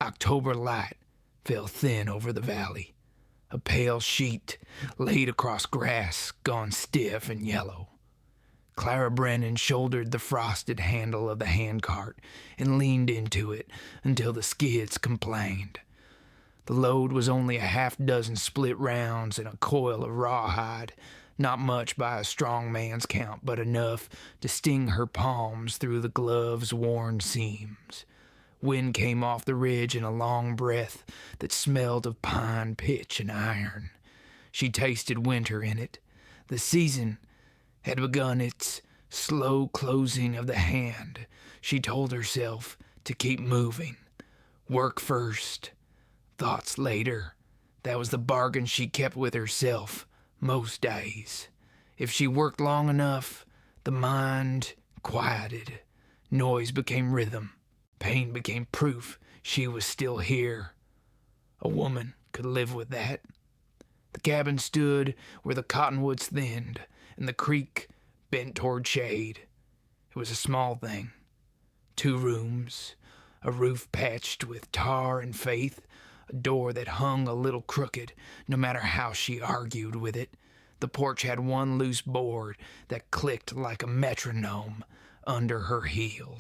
October light fell thin over the valley, a pale sheet laid across grass gone stiff and yellow. Clara Brennan shouldered the frosted handle of the handcart and leaned into it until the skids complained. The load was only a half-dozen split rounds and a coil of rawhide, not much by a strong man's count, but enough to sting her palms through the gloves' worn seams. Wind came off the ridge in a long breath that smelled of pine, pitch, and iron. She tasted winter in it. The season had begun its slow closing of the hand. She told herself to keep moving. Work first, thoughts later. That was the bargain she kept with herself most days. If she worked long enough, the mind quieted. Noise became rhythm. Pain became proof she was still here. A woman could live with that. The cabin stood where the cottonwoods thinned and the creek bent toward shade. It was a small thing. 2 rooms, a roof patched with tar and faith, a door that hung a little crooked, no matter how she argued with it. The porch had one loose board that clicked like a metronome under her heel.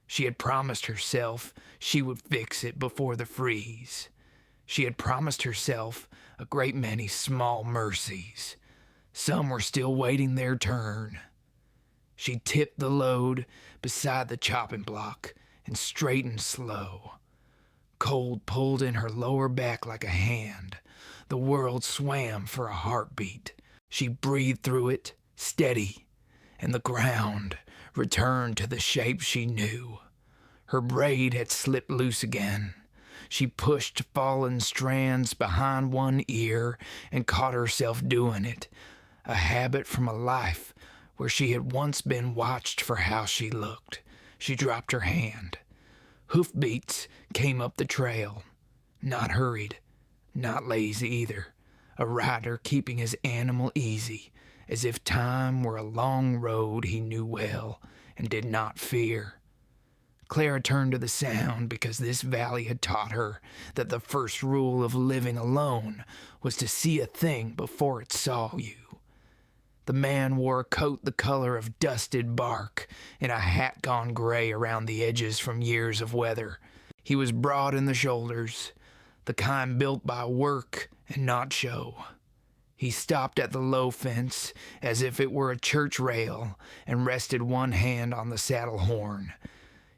She had promised herself she would fix it before the freeze. She had promised herself a great many small mercies. Some were still waiting their turn. She tipped the load beside the chopping block and straightened slow. Cold pulled in her lower back like a hand. The world swam for a heartbeat. She breathed through it, steady, and the ground returned to the shape she knew. Her braid had slipped loose again. She pushed fallen strands behind one ear and caught herself doing it, a habit from a life where she had once been watched for how she looked. She dropped her hand. Hoofbeats came up the trail, not hurried, not lazy either, a rider keeping his animal easy, as if time were a long road he knew well and did not fear. Clara turned to the sound because this valley had taught her that the first rule of living alone was to see a thing before it saw you. The man wore a coat the color of dusted bark and a hat gone gray around the edges from years of weather. He was broad in the shoulders, the kind built by work and not show. He stopped at the low fence as if it were a church rail and rested one hand on the saddle horn.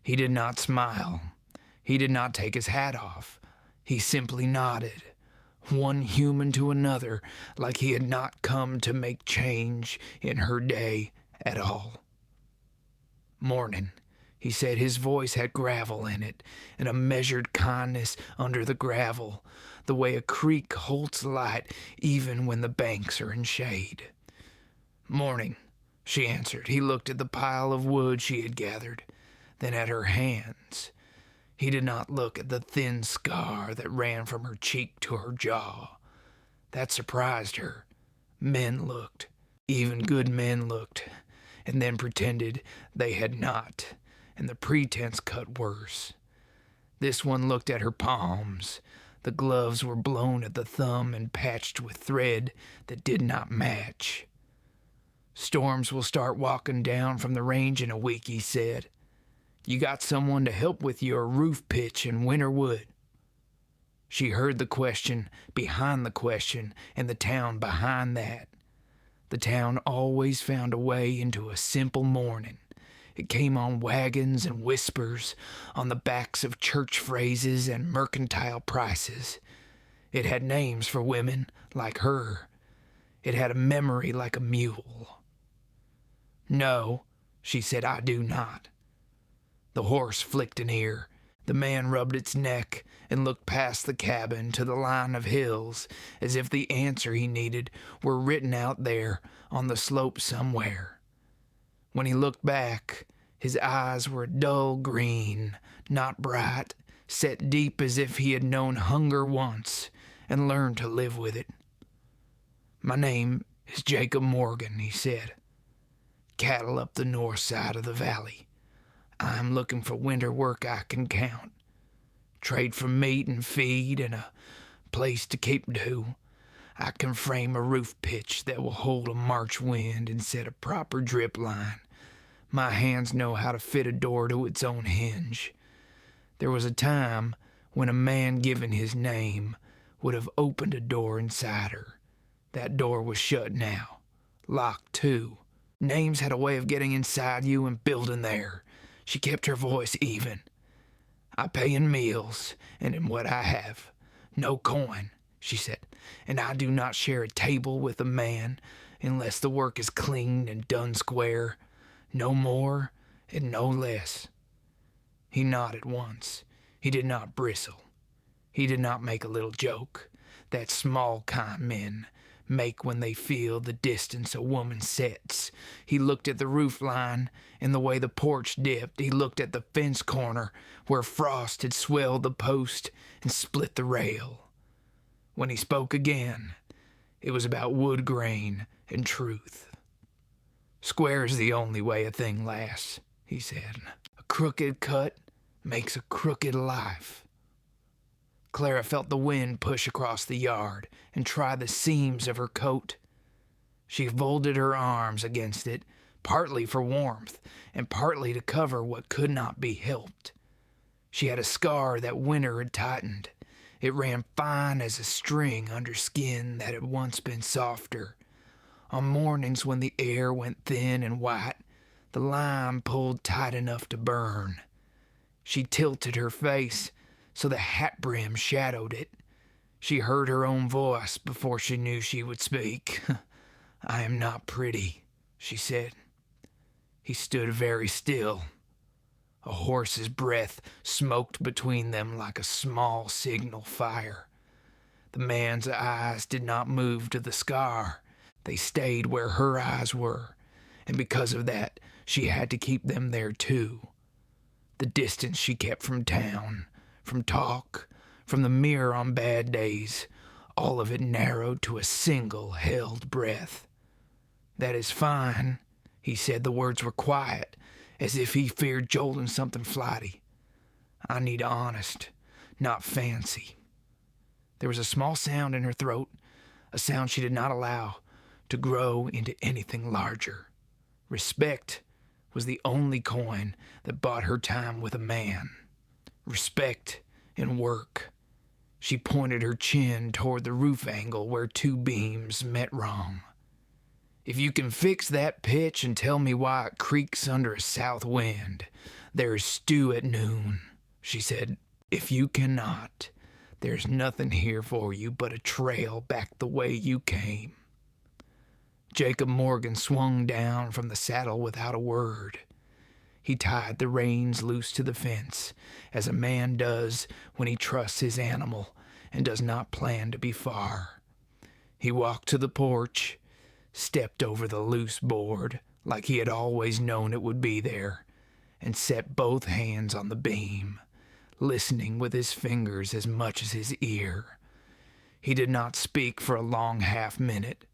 He did not smile. He did not take his hat off. He simply nodded, one human to another, like he had not come to make change in her day at all. "Morning," he said. His voice had gravel in it, and a measured kindness under the gravel, the way a creek holds light even when the banks are in shade. "Morning," she answered. He looked at the pile of wood she had gathered, then at her hands. He did not look at the thin scar that ran from her cheek to her jaw. That surprised her. Men looked, even good men looked, and then pretended they had not, and the pretense cut worse. This one looked at her palms. The gloves were blown at the thumb and patched with thread that did not match. "Storms will start walking down from the range in a week," he said. "You got someone to help with your roof pitch and winter wood?" She heard the question behind the question and the town behind that. The town always found a way into a simple morning. It came on wagons and whispers, on the backs of church phrases and mercantile prices. It had names for women like her. It had a memory like a mule. "No," she said, "I do not." The horse flicked an ear. The man rubbed its neck and looked past the cabin to the line of hills as if the answer he needed were written out there on the slope somewhere. When he looked back, his eyes were a dull green, not bright, set deep as if he had known hunger once and learned to live with it. "My name is Jacob Morgan," he said. "Cattle up the north side of the valley. I'm looking for winter work I can count. Trade for meat and feed and a place to keep to. I can frame a roof pitch that will hold a March wind and set a proper drip line. My hands know how to fit a door to its own hinge. There was a time when a man given his name would have opened a door inside her. That door was shut now, locked too. Names had a way of getting inside you and building there. She kept her voice even. I pay in meals and in what I have. No coin, she said, and I do not share a table with a man unless the work is clean and done square. No more and no less. He nodded once. He did not bristle. He did not make a little joke that small kind men make when they feel the distance a woman sets. He looked at the roof line and the way the porch dipped. He looked at the fence corner where frost had swelled the post and split the rail. When he spoke again, it was about wood grain and truth. Square's the only way a thing lasts, he said. A crooked cut makes a crooked life. Clara felt the wind push across the yard and try the seams of her coat. She folded her arms against it, partly for warmth and partly to cover what could not be helped. She had a scar that winter had tightened. It ran fine as a string under skin that had once been softer. On mornings when the air went thin and white, the line pulled tight enough to burn. She tilted her face so the hat brim shadowed it. She heard her own voice before she knew she would speak. I am not pretty, she said. He stood very still. A horse's breath smoked between them like a small signal fire. The man's eyes did not move to the scar. They stayed where her eyes were, and because of that, she had to keep them there too. The distance she kept from town, from talk, from the mirror on bad days, all of it narrowed to a single held breath. That is fine, he said. The words were quiet, as if he feared jolting something flighty. I need honest, not fancy. There was a small sound in her throat, a sound she did not allow to grow into anything larger. Respect was the only coin that bought her time with a man. Respect and work. She pointed her chin toward the roof angle where two beams met wrong. If you can fix that pitch and tell me why it creaks under a south wind, there is stew at noon, she said. If you cannot, there's nothing here for you but a trail back the way you came. Jacob Morgan swung down from the saddle without a word. He tied the reins loose to the fence, as a man does when he trusts his animal and does not plan to be far. He walked to the porch, stepped over the loose board like he had always known it would be there, and set both hands on the beam, listening with his fingers as much as his ear. He did not speak for a long half-minute.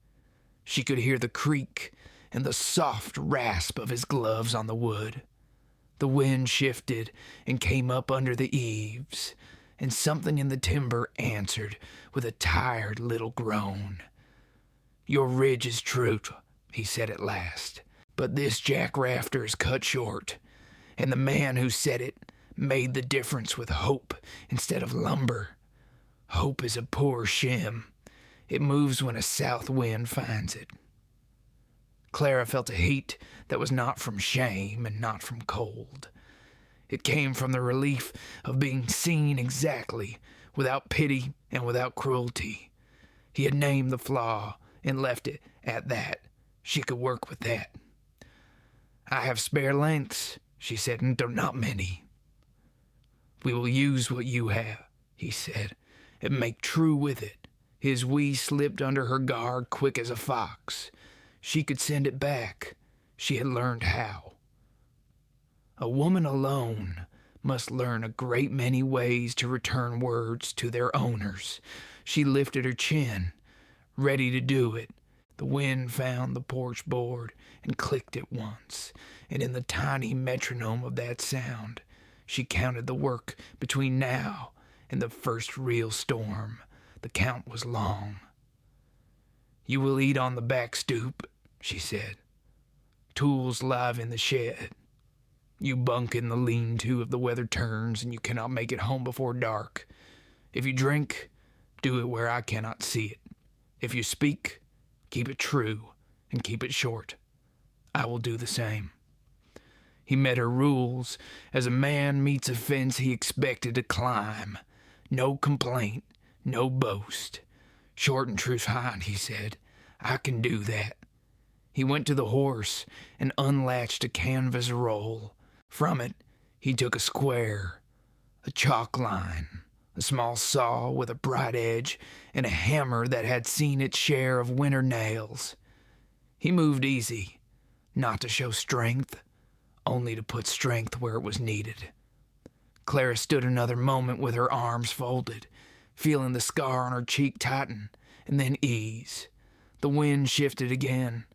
She could hear the creak and the soft rasp of his gloves on the wood. The wind shifted and came up under the eaves, and something in the timber answered with a tired little groan. Your ridge is true, he said at last, but this jack rafter is cut short, and the man who said it made the difference with hope instead of lumber. Hope is a poor shim. It moves when a south wind finds it. Clara felt a heat that was not from shame and not from cold. It came from the relief of being seen exactly, without pity and without cruelty. He had named the flaw and left it at that. She could work with that. I have spare lengths, she said, and not many. We will use what you have, he said, and make true with it. His wee slipped under her guard quick as a fox. She could send it back. She had learned how. A woman alone must learn a great many ways to return words to their owners. She lifted her chin, ready to do it. The wind found the porch board and clicked it once, and in the tiny metronome of that sound, she counted the work between now in the first real storm. The count was long. "You will eat on the back stoop," she said. "Tools live in the shed. You bunk in the lean-to if the weather turns and you cannot make it home before dark. If you drink, do it where I cannot see it. If you speak, keep it true and keep it short. I will do the same." He met her rules as a man meets a fence he expected to climb. No complaint, no boast. "Short and true's fine," he said. "I can do that." He went to the horse and unlatched a canvas roll. From it, he took a square, a chalk line, a small saw with a bright edge, and a hammer that had seen its share of winter nails. He moved easy, not to show strength, only to put strength where it was needed. Clara stood another moment with her arms folded, feeling the scar on her cheek tighten and then ease. The wind shifted again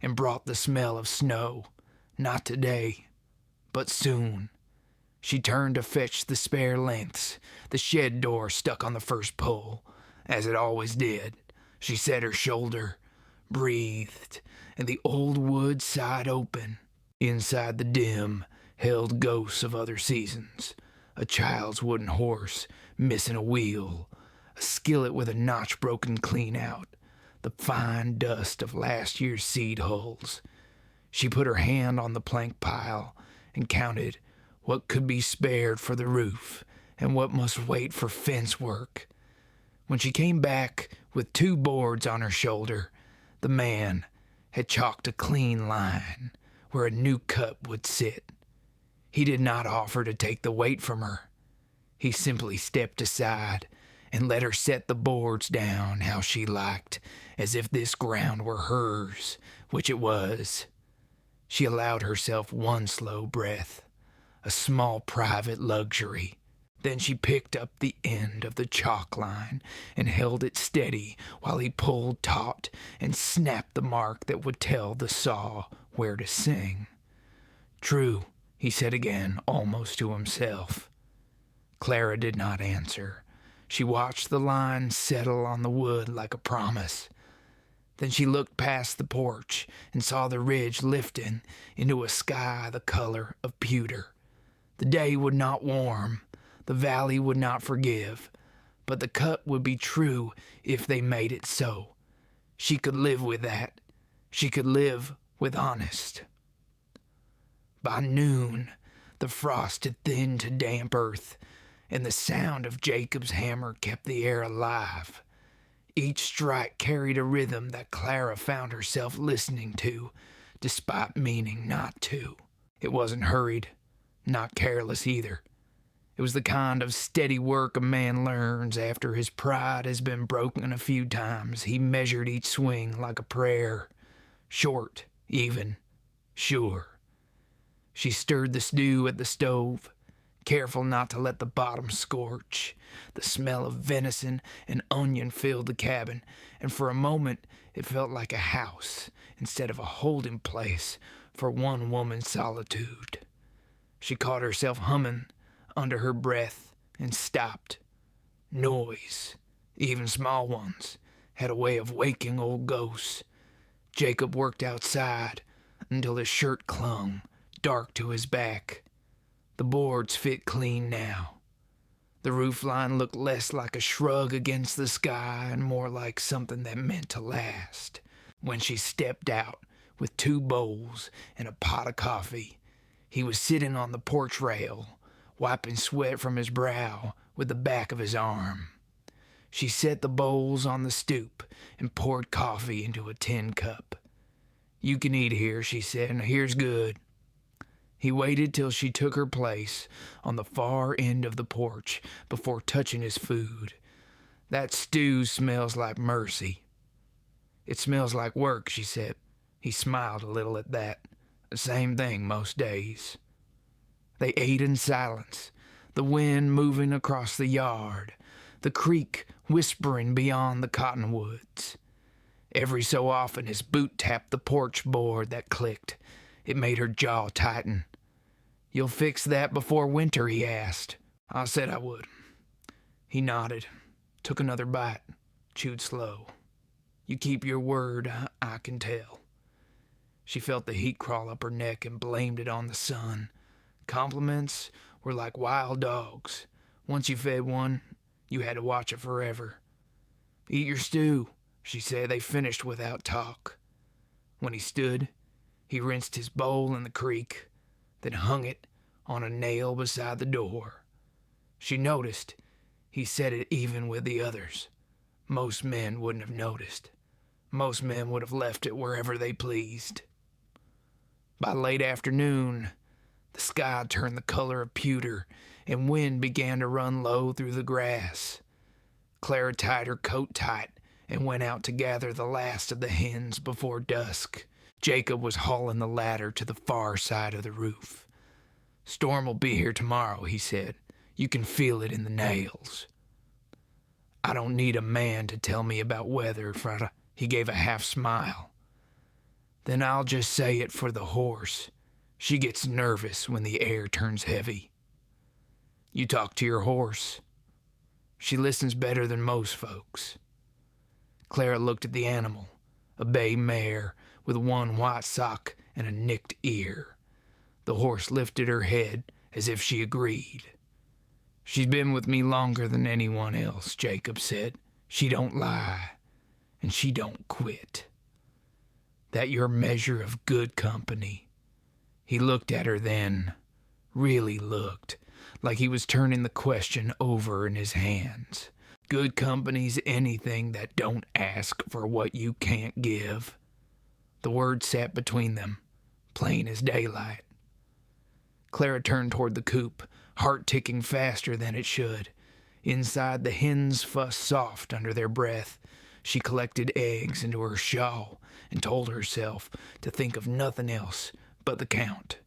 and brought the smell of snow. Not today, but soon. She turned to fetch the spare lengths. The shed door stuck on the first pull, as it always did. She set her shoulder, breathed, and the old wood sighed open. Inside the dim held ghosts of other seasons. A child's wooden horse, missing a wheel, a skillet with a notch broken clean out, the fine dust of last year's seed hulls. She put her hand on the plank pile and counted what could be spared for the roof and what must wait for fence work. When she came back with 2 boards on her shoulder, the man had chalked a clean line where a new cup would sit. He did not offer to take the weight from her. He simply stepped aside and let her set the boards down how she liked, as if this ground were hers, which it was. She allowed herself one slow breath, a small private luxury. Then she picked up the end of the chalk line and held it steady while he pulled taut and snapped the mark that would tell the saw where to sing. "True," he said again, almost to himself. Clara did not answer. She watched the line settle on the wood like a promise. Then she looked past the porch and saw the ridge lifting into a sky the color of pewter. The day would not warm, the valley would not forgive, but the cut would be true if they made it so. She could live with that. She could live with honest. By noon, the frost had thinned to damp earth, and the sound of Jacob's hammer kept the air alive. Each strike carried a rhythm that Clara found herself listening to, despite meaning not to. It wasn't hurried, not careless either. It was the kind of steady work a man learns after his pride has been broken a few times. He measured each swing like a prayer, short, even, sure. She stirred the stew at the stove, careful not to let the bottom scorch. The smell of venison and onion filled the cabin, and for a moment it felt like a house instead of a holding place for one woman's solitude. She caught herself humming under her breath and stopped. Noise, even small ones, had a way of waking old ghosts. Jacob worked outside until his shirt clung dark to his back. The boards fit clean now. The roofline looked less like a shrug against the sky and more like something that meant to last. When she stepped out with 2 bowls and a pot of coffee, he was sitting on the porch rail, wiping sweat from his brow with the back of his arm. She set the bowls on the stoop and poured coffee into a tin cup. "You can eat here," she said, "and here's good." He waited till she took her place on the far end of the porch before touching his food. "That stew smells like mercy." "It smells like work," she said. He smiled a little at that. "The same thing most days." They ate in silence, the wind moving across the yard, the creek whispering beyond the cottonwoods. Every so often his boot tapped the porch board that clicked. It made her jaw tighten. "You'll fix that before winter?" he asked. I said I would. He nodded, took another bite, chewed slow. You keep your word, I can tell. She felt the heat crawl up her neck and blamed it on the sun. Compliments were like wild dogs. Once you fed one, you had to watch it forever. Eat your stew, she said. They finished without talk. When he stood, he rinsed his bowl in the creek, then hung it on a nail beside the door. She noticed he set it even with the others. Most men wouldn't have noticed. Most men would have left it wherever they pleased. By late afternoon, the sky turned the color of pewter, and wind began to run low through the grass. Clara tied her coat tight and went out to gather the last of the hens before dusk. Jacob was hauling the ladder to the far side of the roof. Storm will be here tomorrow, he said. You can feel it in the nails. I don't need a man to tell me about weather, Frada. He gave a half smile. Then I'll just say it for the horse. She gets nervous when the air turns heavy. You talk to your horse. She listens better than most folks. Clara looked at the animal, a bay mare with one white sock and a nicked ear. The horse lifted her head as if she agreed. She's been with me longer than anyone else, Jacob said. She don't lie, and she don't quit. That your measure of good company? He looked at her then, really looked, like he was turning the question over in his hands. Good company's anything that don't ask for what you can't give. The word sat between them, plain as daylight. Clara turned toward the coop, heart ticking faster than it should. Inside, the hens fussed soft under their breath. She collected eggs into her shawl and told herself to think of nothing else but the count.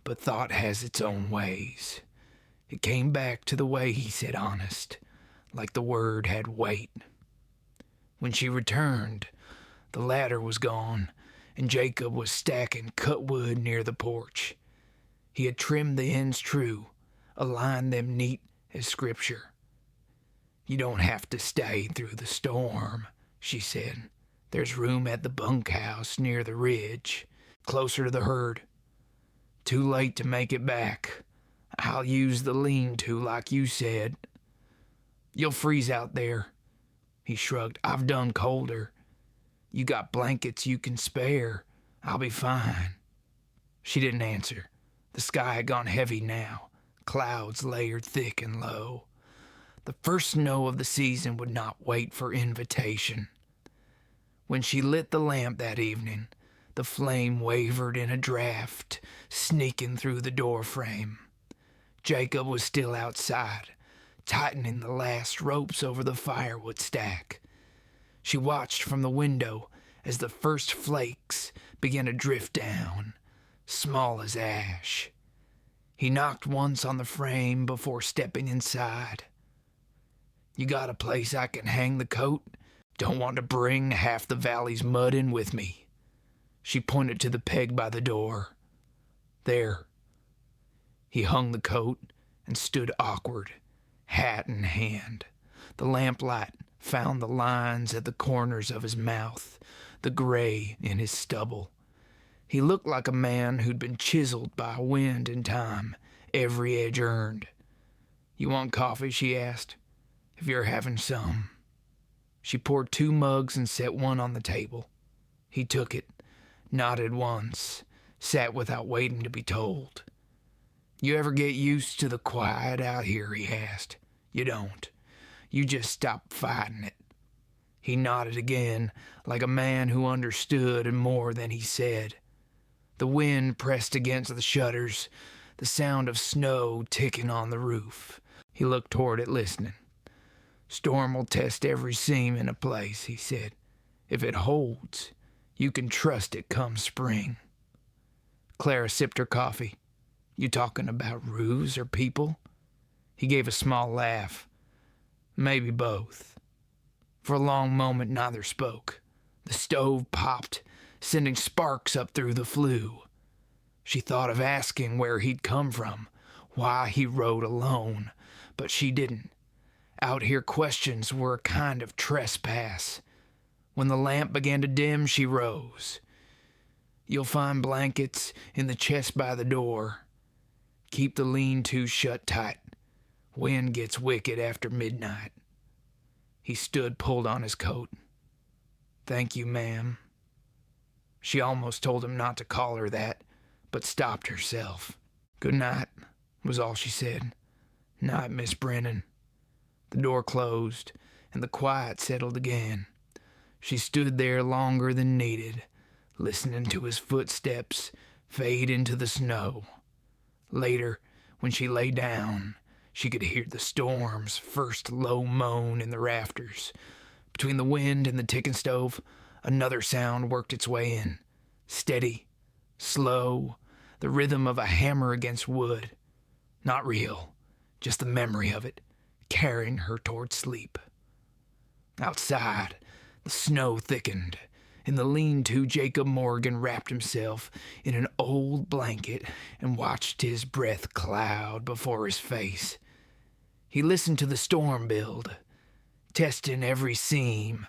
But thought has its own ways. It came back to the way he said honest, like the word had weight. When she returned, the ladder was gone, and Jacob was stacking cut wood near the porch. He had trimmed the ends true, aligned them neat as scripture. You don't have to stay through the storm, she said. There's room at the bunkhouse near the ridge, closer to the herd. Too late to make it back. I'll use the lean-to like you said. You'll freeze out there. He shrugged. I've done colder. You got blankets you can spare. I'll be fine. She didn't answer. The sky had gone heavy now. Clouds layered thick and low. The first snow of the season would not wait for invitation. When she lit the lamp that evening, the flame wavered in a draft, sneaking through the door frame. Jacob was still outside, tightening the last ropes over the firewood stack. She watched from the window as the first flakes began to drift down, small as ash. He knocked once on the frame before stepping inside. You got a place I can hang the coat? Don't want to bring half the valley's mud in with me. She pointed to the peg by the door. There. He hung the coat and stood awkward, hat in hand. The lamplight found the lines at the corners of his mouth, the gray in his stubble. He looked like a man who'd been chiseled by wind and time, every edge earned. You want coffee? She asked. If you're having some. She poured 2 mugs and set one on the table. He took it, nodded once, sat without waiting to be told. You ever get used to the quiet out here? He asked. You don't. You just stop fighting it. He nodded again, like a man who understood and more than he said. The wind pressed against the shutters, the sound of snow ticking on the roof. He looked toward it, listening. Storm will test every seam in a place, he said. If it holds, you can trust it come spring. Clara sipped her coffee. You talking about roofs or people? He gave a small laugh. Maybe both. For a long moment, neither spoke. The stove popped, sending sparks up through the flue. She thought of asking where he'd come from, why he rode alone, but she didn't. Out here questions were a kind of trespass. When the lamp began to dim, she rose. You'll find blankets in the chest by the door. Keep the lean-to shut tight. Wind gets wicked after midnight. He stood, pulled on his coat. Thank you, ma'am. She almost told him not to call her that, but stopped herself. Good night, was all she said. Night, Miss Brennan. The door closed, and the quiet settled again. She stood there longer than needed, listening to his footsteps fade into the snow. Later, when she lay down, she could hear the storm's first low moan in the rafters. Between the wind and the ticking stove, another sound worked its way in. Steady, slow, the rhythm of a hammer against wood. Not real, just the memory of it, carrying her toward sleep. Outside, the snow thickened. In the lean-to, Jacob Morgan wrapped himself in an old blanket and watched his breath cloud before his face. He listened to the storm build, testing every seam,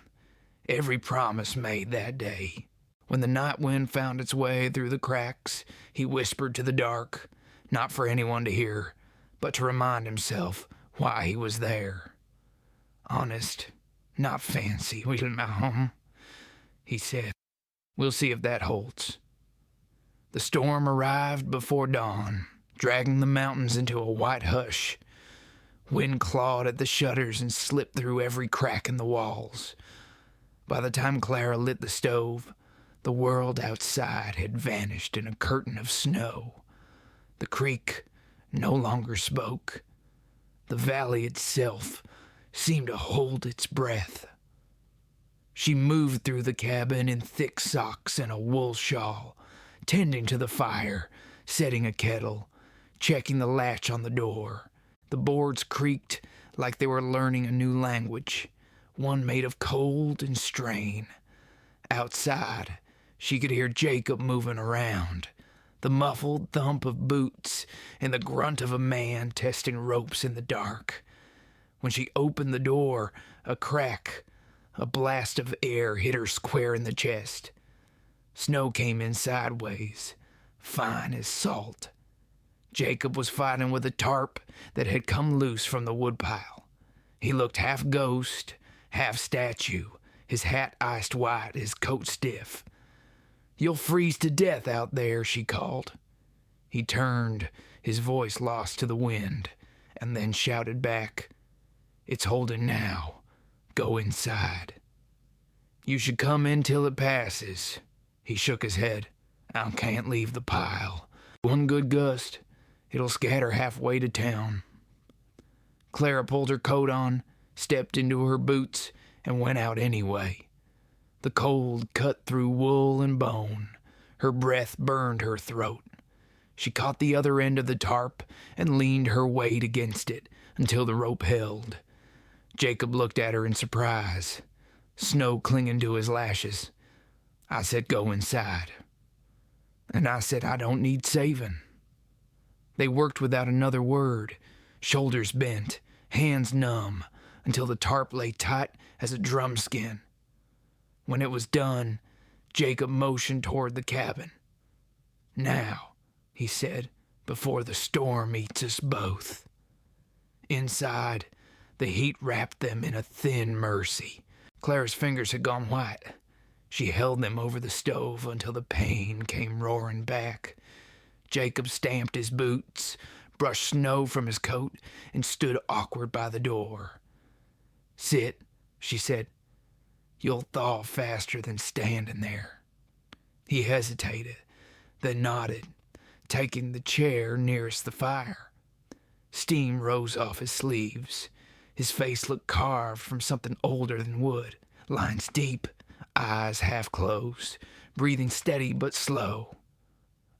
every promise made that day. When the night wind found its way through the cracks, he whispered to the dark, not for anyone to hear, but to remind himself why he was there. Honest, not fancy, he said. We'll see if that holds. The storm arrived before dawn, dragging the mountains into a white hush. Wind clawed at the shutters and slipped through every crack in the walls. By the time Clara lit the stove, the world outside had vanished in a curtain of snow. The creek no longer spoke. The valley itself seemed to hold its breath. She moved through the cabin in thick socks and a wool shawl, tending to the fire, setting a kettle, checking the latch on the door. The boards creaked like they were learning a new language, one made of cold and strain. Outside, she could hear Jacob moving around, the muffled thump of boots and the grunt of a man testing ropes in the dark. When she opened the door, a crack, a blast of air hit her square in the chest. Snow came in sideways, fine as salt. Jacob was fighting with a tarp that had come loose from the woodpile. He looked half ghost, half statue, his hat iced white, his coat stiff. You'll freeze to death out there, she called. He turned, his voice lost to the wind, and then shouted back, It's holding now. Go inside. You should come in till it passes. He shook his head. I can't leave the pile. One good gust, it'll scatter halfway to town. Clara pulled her coat on, stepped into her boots, and went out anyway. The cold cut through wool and bone. Her breath burned her throat. She caught the other end of the tarp and leaned her weight against it until the rope held. Jacob looked at her in surprise, snow clinging to his lashes. I said, go inside. And I said, I don't need saving. They worked without another word, shoulders bent, hands numb, until the tarp lay tight as a drum skin. When it was done, Jacob motioned toward the cabin. Now, he said, before the storm eats us both. Inside, the heat wrapped them in a thin mercy. Clara's fingers had gone white. She held them over the stove until the pain came roaring back. Jacob stamped his boots, brushed snow from his coat, and stood awkward by the door. Sit, she said. You'll thaw faster than standing there. He hesitated, then nodded, taking the chair nearest the fire. Steam rose off his sleeves. His face looked carved from something older than wood, lines deep, eyes half closed, breathing steady but slow.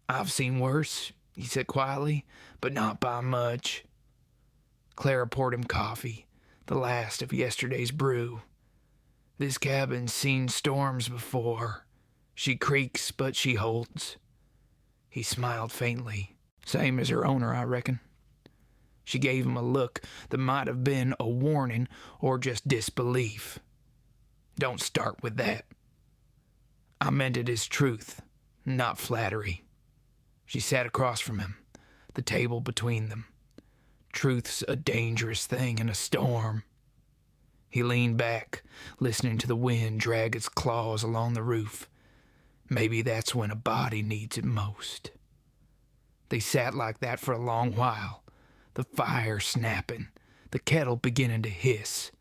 I've seen worse, he said quietly, but not by much. Clara poured him coffee, the last of yesterday's brew. This cabin's seen storms before. She creaks, but she holds. He smiled faintly. Same as her owner, I reckon. She gave him a look that might have been a warning or just disbelief. "Don't start with that." I meant it as truth, not flattery. She sat across from him, the table between them. Truth's a dangerous thing in a storm. He leaned back, listening to the wind drag its claws along the roof. Maybe that's when a body needs it most. They sat like that for a long while, the fire snapping, the kettle beginning to hiss.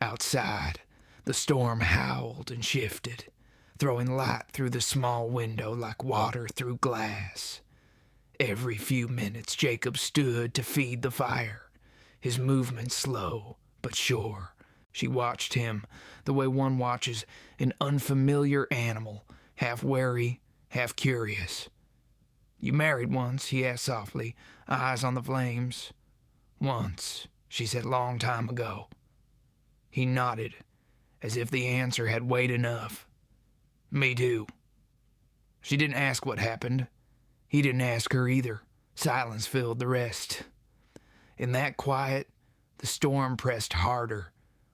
Outside, the storm howled and shifted, throwing light through the small window like water through glass. Every few minutes, Jacob stood to feed the fire, his movements slow but sure. She watched him the way one watches an unfamiliar animal, half wary, half curious. "You married once?" he asked softly, eyes on the flames. "Once," she said, "long time ago." He nodded, as if the answer had weight enough. "Me too." She didn't ask what happened. He didn't ask her either. Silence filled the rest. In that quiet, the storm pressed harder.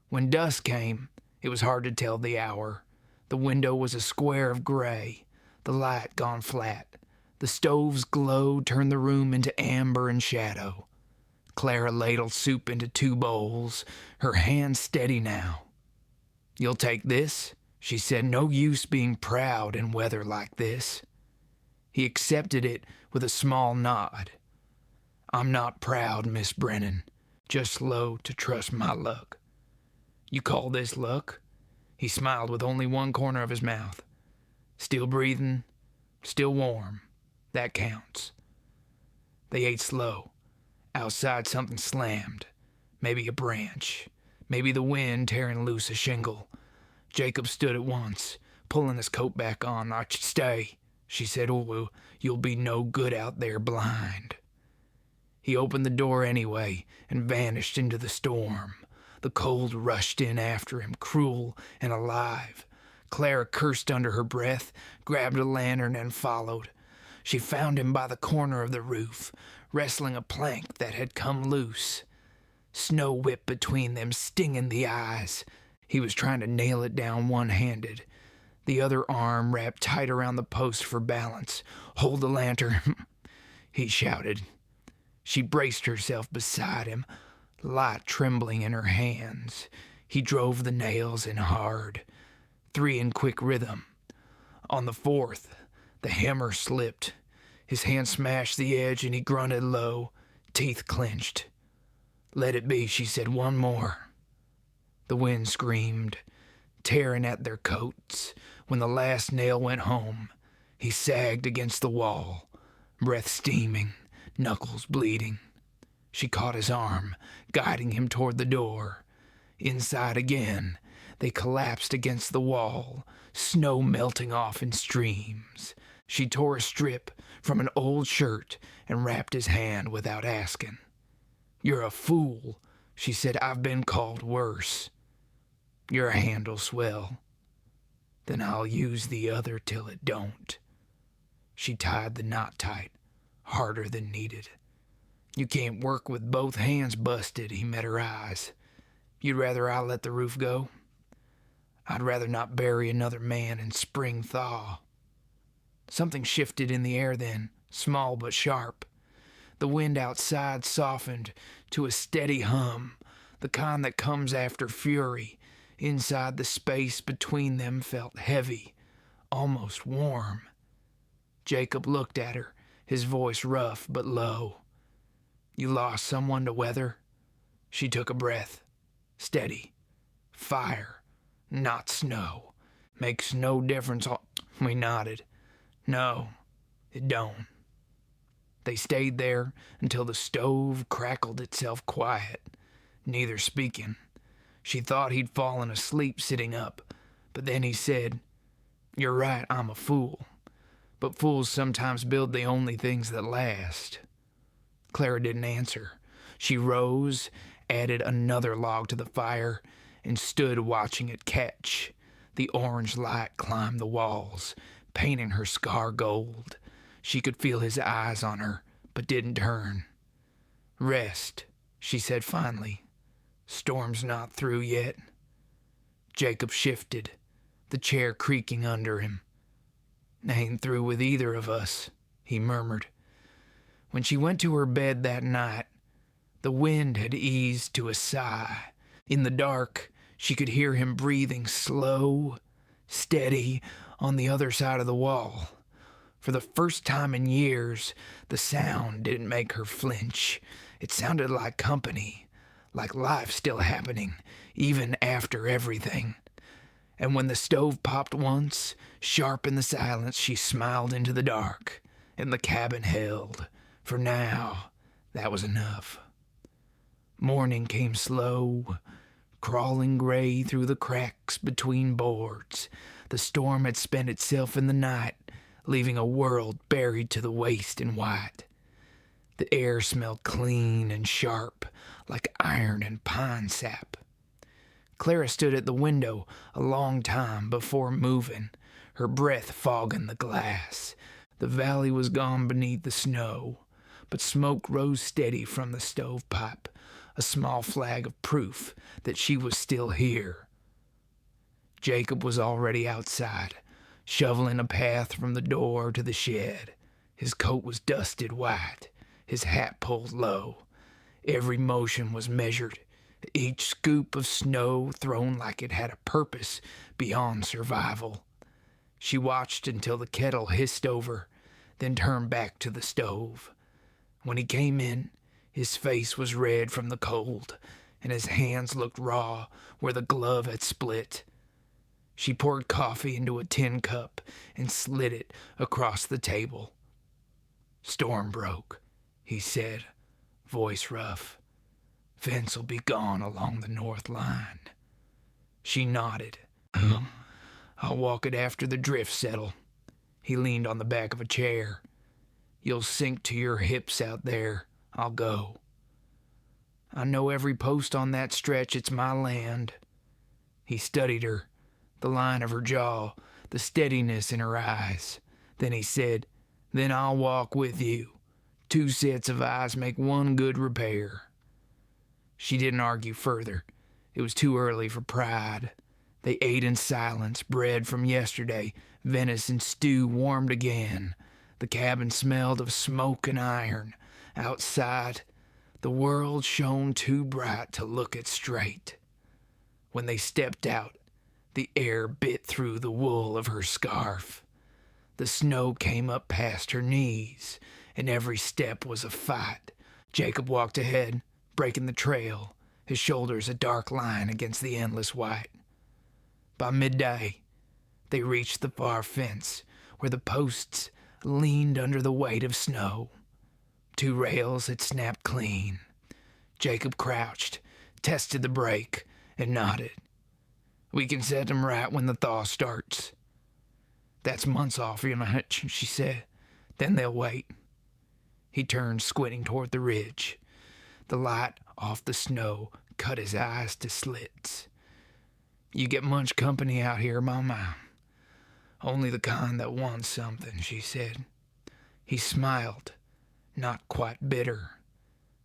When dusk came, it was hard to tell the hour. The window was a square of gray, the light gone flat. The stove's glow turned the room into amber and shadow. Clara ladled soup into 2 bowls, her hand steady now. "You'll take this?" she said. "No use being proud in weather like this." He accepted it with a small nod. "I'm not proud, Miss Brennan, just slow to trust my luck." "You call this luck?" He smiled with only one corner of his mouth. "Still breathing, still warm. That counts." They ate slow. Outside something slammed. Maybe a branch. Maybe the wind tearing loose a shingle. Jacob stood at once, pulling his coat back on. "Stay," she said, "or you'll be no good out there blind." He opened the door anyway and vanished into the storm. The cold rushed in after him, cruel and alive. Clara cursed under her breath, grabbed a lantern, and followed. She found him by the corner of the roof, wrestling a plank that had come loose. Snow whipped between them, stinging the eyes. He was trying to nail it down one-handed, the other arm wrapped tight around the post for balance. "Hold the lantern," he shouted. She braced herself beside him, light trembling in her hands. He drove the nails in hard, 3 in quick rhythm. On the 4th, the hammer slipped. His hand smashed the edge and he grunted low, teeth clenched. "Let it be," she said. "One more." The wind screamed, tearing at their coats. When the last nail went home, he sagged against the wall, breath steaming, knuckles bleeding. She caught his arm, guiding him toward the door. Inside again, they collapsed against the wall, snow melting off in streams. She tore a strip from an old shirt and wrapped his hand without asking. "You're a fool," she said. "I've been called worse." "Your hand'll swell." "Then I'll use the other till it don't." She tied the knot tight, harder than needed. "You can't work with both hands busted," he met her eyes. "You'd rather I let the roof go?" "I'd rather not bury another man in spring thaw." Something shifted in the air then, small but sharp. The wind outside softened to a steady hum, the kind that comes after fury. Inside, the space between them felt heavy, almost warm. Jacob looked at her, his voice rough but low. "You lost someone to weather?" She took a breath. "Steady. Fire, not snow. Makes no difference." We nodded. "No, it don't." They stayed there until the stove crackled itself quiet, neither speaking. She thought he'd fallen asleep sitting up, but then he said, "You're right, I'm a fool. But fools sometimes build the only things that last." Clara didn't answer. She rose, added another log to the fire, and stood watching it catch. The orange light climbed the walls, painting her scar gold. She could feel his eyes on her, but didn't turn. "Rest," she said finally. "Storm's not through yet." Jacob shifted, the chair creaking under him. "Ain't through with either of us," he murmured. When she went to her bed that night, the wind had eased to a sigh. In the dark, she could hear him breathing slow, steady, on the other side of the wall. For the first time in years, the sound didn't make her flinch. It sounded like company, like life still happening, even after everything. And when the stove popped once, sharp in the silence, she smiled into the dark, and the cabin held. For now, that was enough. Morning came slow, crawling gray through the cracks between boards. The storm had spent itself in the night, leaving a world buried to the waist in white. The air smelled clean and sharp, like iron and pine sap. Clara stood at the window a long time before moving, her breath fogging the glass. The valley was gone beneath the snow, but smoke rose steady from the stovepipe, a small flag of proof that she was still here. Jacob was already outside, shoveling a path from the door to the shed. His coat was dusted white, his hat pulled low. Every motion was measured, each scoop of snow thrown like it had a purpose beyond survival. She watched until the kettle hissed over, then turned back to the stove. When he came in, his face was red from the cold, and his hands looked raw where the glove had split. She poured coffee into a tin cup and slid it across the table. "Storm broke," he said, voice rough. "Fence'll be gone along the north line." She nodded. "I'll walk it after the drifts settle." He leaned on the back of a chair. "You'll sink to your hips out there. I'll go. I know every post on that stretch. It's my land." He studied her, the line of her jaw, the steadiness in her eyes. Then he said, "Then I'll walk with you. 2 sets of eyes make 1 good repair." She didn't argue further. It was too early for pride. They ate in silence, bread from yesterday, venison stew warmed again. The cabin smelled of smoke and iron. Outside, the world shone too bright to look it straight. When they stepped out, the air bit through the wool of her scarf. The snow came up past her knees, and every step was a fight. Jacob walked ahead, breaking the trail, his shoulders a dark line against the endless white. By midday, they reached the far fence, where the posts leaned under the weight of snow. 2 rails had snapped clean. Jacob crouched, tested the brake, and nodded. "We can set them right when the thaw starts." "That's months off, much," she said. "Then they'll wait." He turned, squinting toward the ridge. The light off the snow cut his eyes to slits. "You get much company out here, Mama." "Only the kind that wants something," she said. He smiled, not quite bitter.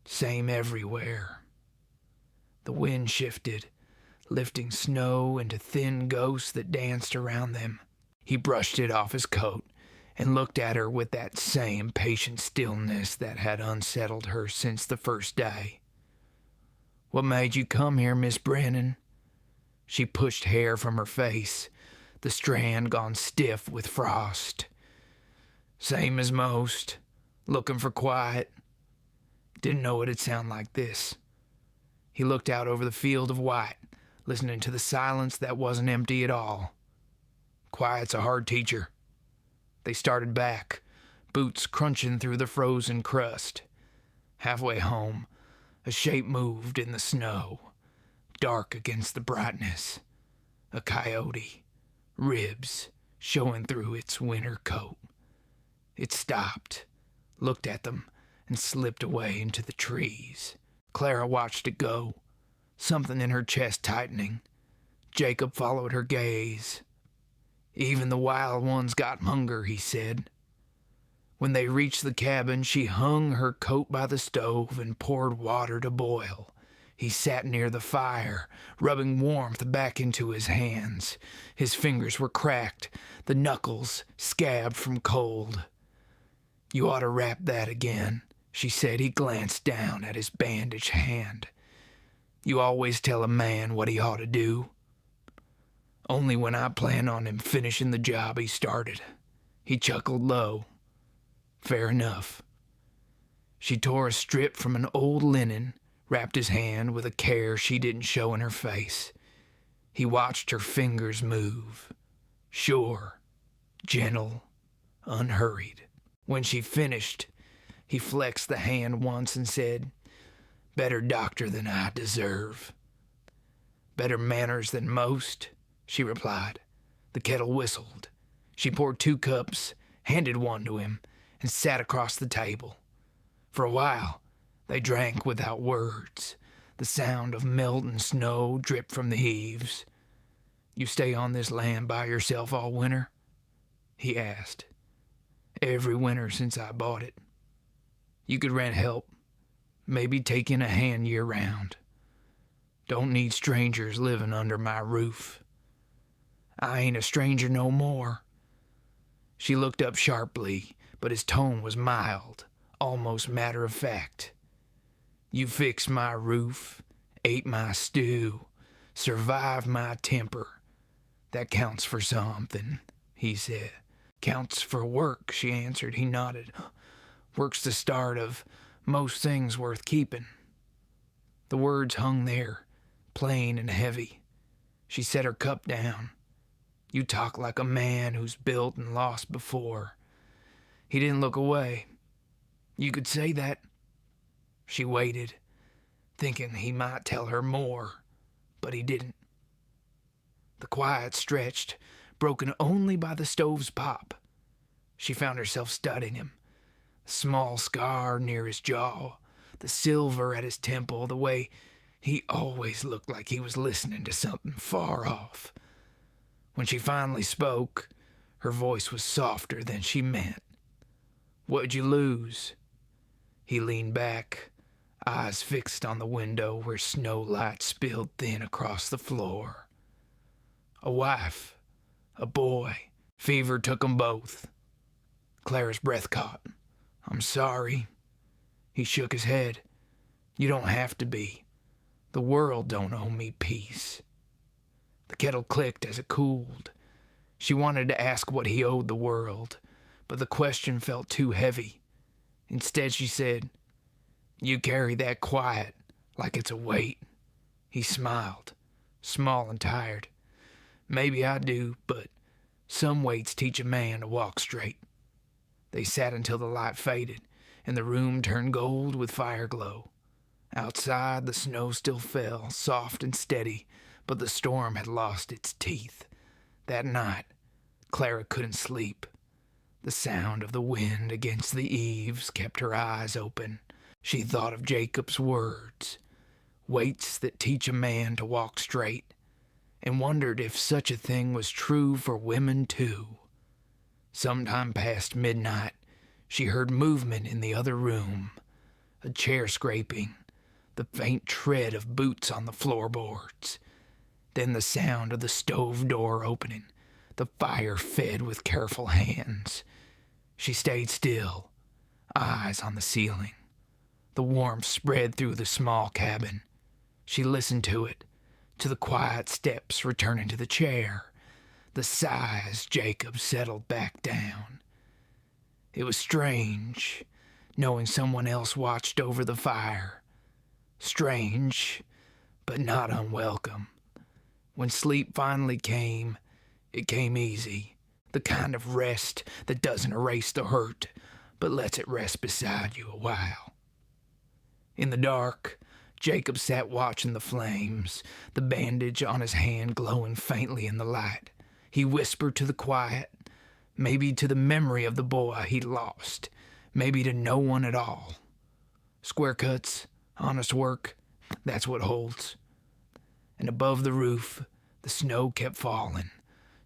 "Same everywhere." The wind shifted, lifting snow into thin ghosts that danced around them. He brushed it off his coat and looked at her with that same patient stillness that had unsettled her since the first day. "What made you come here, Miss Brennan?" She pushed hair from her face, the strand gone stiff with frost. "Same as most. Looking for quiet. Didn't know it'd sound like this." He looked out over the field of white, listening to the silence that wasn't empty at all. "Quiet's a hard teacher." They started back, boots crunching through the frozen crust. Halfway home, a shape moved in the snow, dark against the brightness. A coyote, ribs showing through its winter coat. It stopped, looked at them, and slipped away into the trees. Clara watched it go, something in her chest tightening. Jacob followed her gaze. "Even the wild ones got hunger," he said. When they reached the cabin, she hung her coat by the stove and poured water to boil. He sat near the fire, rubbing warmth back into his hands. His fingers were cracked, the knuckles scabbed from cold. "You ought to wrap that again," she said. He glanced down at his bandaged hand. "You always tell a man what he ought to do." "Only when I plan on him finishing the job he started." He chuckled low. "Fair enough." She tore a strip from an old linen, wrapped his hand with a care she didn't show in her face. He watched her fingers move, sure, gentle, unhurried. When she finished, he flexed the hand once and said, "Better doctor than I deserve." "Better manners than most," she replied. The kettle whistled. She poured 2 cups, handed one to him, and sat across the table. For a while, they drank without words. The sound of melting snow dripped from the eaves. "You stay on this land by yourself all winter?" he asked. "Every winter since I bought it." "You could rent help, maybe take in a hand year-round. Don't need strangers living under my roof." "I ain't a stranger no more." She looked up sharply, but his tone was mild, almost matter-of-fact. "You fixed my roof, ate my stew, survived my temper. That counts for something," he said. "Counts for work," she answered. He nodded. "Work's the start of most things worth keeping." The words hung there, plain and heavy. She set her cup down. "You talk like a man who's built and lost before." He didn't look away. "You could say that." She waited, thinking he might tell her more, but he didn't. The quiet stretched, broken only by the stove's pop. She found herself studying him. The small scar near his jaw, the silver at his temple, the way he always looked like he was listening to something far off. When she finally spoke, her voice was softer than she meant. "What'd you lose?" He leaned back, eyes fixed on the window where snow light spilled thin across the floor. "A wife, a boy. Fever took 'em both." Clara's breath caught. "I'm sorry." He shook his head. "You don't have to be. The world don't owe me peace." The kettle clicked as it cooled. She wanted to ask what he owed the world, but the question felt too heavy. Instead, she said, "You carry that quiet like it's a weight." He smiled, small and tired. "Maybe I do, but some weights teach a man to walk straight." They sat until the light faded, and the room turned gold with fire glow. Outside, the snow still fell, soft and steady, but the storm had lost its teeth. That night, Clara couldn't sleep. The sound of the wind against the eaves kept her eyes open. She thought of Jacob's words, weights that teach a man to walk straight, and wondered if such a thing was true for women too. Sometime past midnight, she heard movement in the other room, a chair scraping, the faint tread of boots on the floorboards. Then the sound of the stove door opening, the fire fed with careful hands. She stayed still, eyes on the ceiling. The warmth spread through the small cabin. She listened to it, to the quiet steps returning to the chair, the sigh as Jacob settled back down. It was strange, knowing someone else watched over the fire. Strange, but not unwelcome. When sleep finally came, it came easy, the kind of rest that doesn't erase the hurt, but lets it rest beside you a while. In the dark, Jacob sat watching the flames, the bandage on his hand glowing faintly in the light. He whispered to the quiet, maybe to the memory of the boy he'd lost, maybe to no one at all. Square cuts, honest work, that's what holds. And above the roof, the snow kept falling,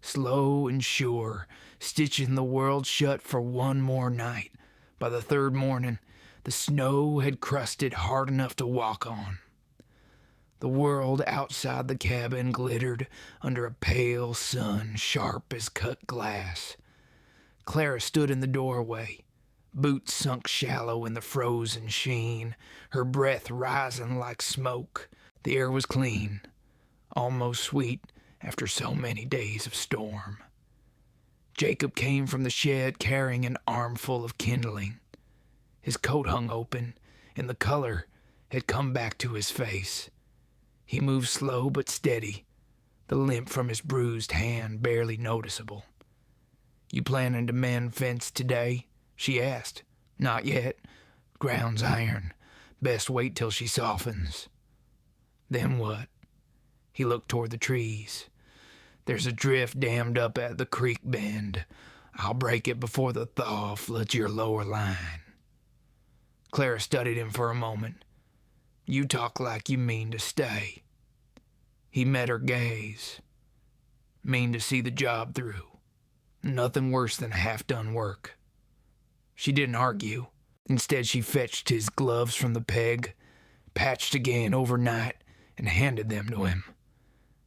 slow and sure, stitching the world shut for one more night, By the third morning, the snow had crusted hard enough to walk on. The world outside the cabin glittered under a pale sun sharp as cut glass. Clara stood in the doorway, boots sunk shallow in the frozen sheen, her breath rising like smoke. The air was clean, almost sweet after so many days of storm. Jacob came from the shed carrying an armful of kindling. His coat hung open, and the color had come back to his face. He moved slow but steady, the limp from his bruised hand barely noticeable. "You planning to mend fence today?" she asked. "Not yet. Ground's iron. Best wait till she softens." "Then what?" He looked toward the trees. "There's a drift dammed up at the creek bend. I'll break it before the thaw floods your lower line." Clara studied him for a moment. "You talk like you mean to stay." He met her gaze. "Mean to see the job through. Nothing worse than half-done work." She didn't argue. Instead, she fetched his gloves from the peg, patched again overnight, and handed them to him.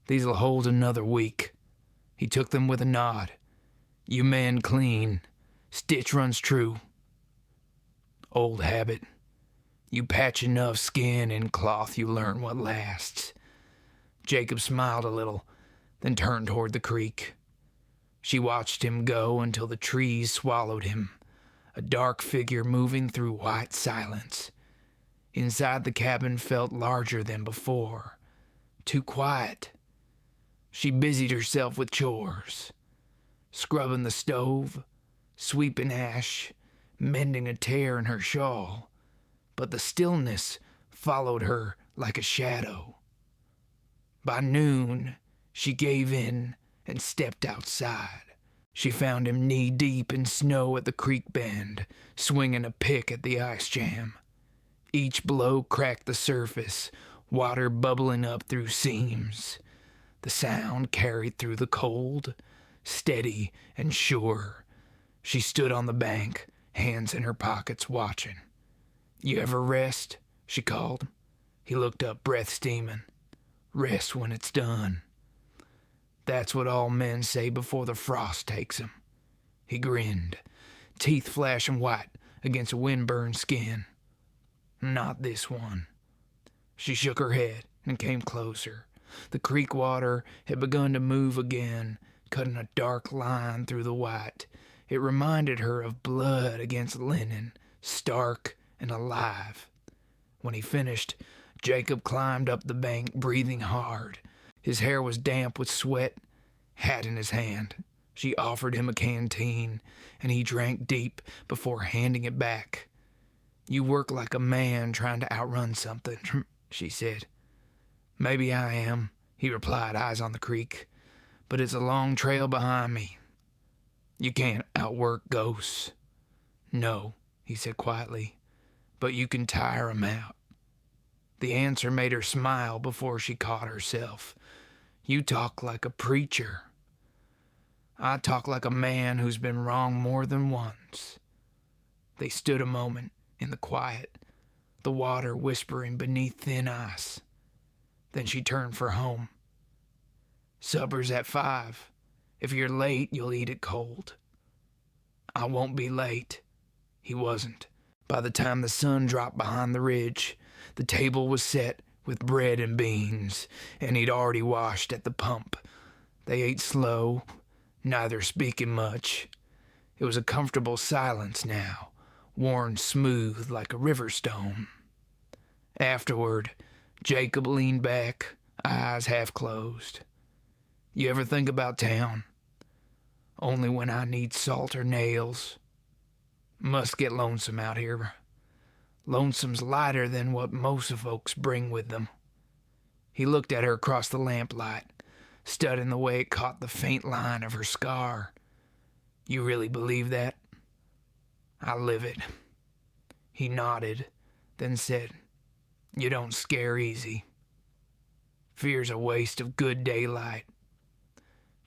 "These'll hold another week." He took them with a nod. "You mend clean. Stitch runs true." "Old habit. You patch enough skin and cloth, you learn what lasts." Jacob smiled a little, then turned toward the creek. She watched him go until the trees swallowed him, a dark figure moving through white silence. Inside the cabin felt larger than before, too quiet. She busied herself with chores, scrubbing the stove, sweeping ash, mending a tear in her shawl, but the stillness followed her like a shadow. By noon, she gave in and stepped outside. She found him knee-deep in snow at the creek bend, swinging a pick at the ice jam. Each blow cracked the surface, water bubbling up through seams. The sound carried through the cold, steady and sure. She stood on the bank, hands in her pockets, watching. "You ever rest?" she called. He looked up, breath steaming. "Rest when it's done. That's what all men say before the frost takes 'em." He grinned, teeth flashing white against a wind-burned skin. "Not this one." She shook her head and came closer. The creek water had begun to move again, cutting a dark line through the white. It reminded her of blood against linen, stark and alive. When he finished, Jacob climbed up the bank, breathing hard. His hair was damp with sweat, hat in his hand. She offered him a canteen, and he drank deep before handing it back. "You work like a man trying to outrun something," she said. "Maybe I am," he replied, eyes on the creek. "But it's a long trail behind me. You can't outwork ghosts." "No," he said quietly, "but you can tire 'em out." The answer made her smile before she caught herself. "You talk like a preacher." "I talk like a man who's been wrong more than once." They stood a moment in the quiet, the water whispering beneath thin ice. Then she turned for home. "Supper's at 5. If you're late, you'll eat it cold." "I won't be late." He wasn't. By the time the sun dropped behind the ridge, the table was set with bread and beans, and he'd already washed at the pump. They ate slow, neither speaking much. It was a comfortable silence now, worn smooth like a river stone. Afterward, Jacob leaned back, eyes half closed. "You ever think about town?" "Only when I need salt or nails." "Must get lonesome out here." "Lonesome's lighter than what most folks bring with them." He looked at her across the lamplight, studying the way it caught the faint line of her scar. "You really believe that?" "I live it." He nodded, then said, "You don't scare easy." "Fear's a waste of good daylight."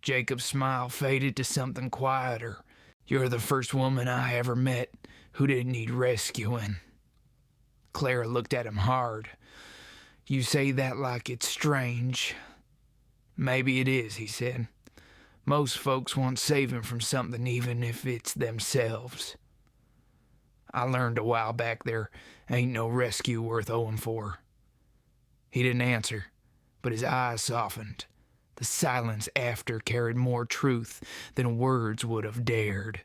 Jacob's smile faded to something quieter. "You're the first woman I ever met who didn't need rescuing. Clara looked at him hard. You say that like it's strange. Maybe it is, he said. Most folks want saving from something even if it's themselves. I learned a while back there ain't no rescue worth owing for. He didn't answer, but his eyes softened. The silence after carried more truth than words would have dared.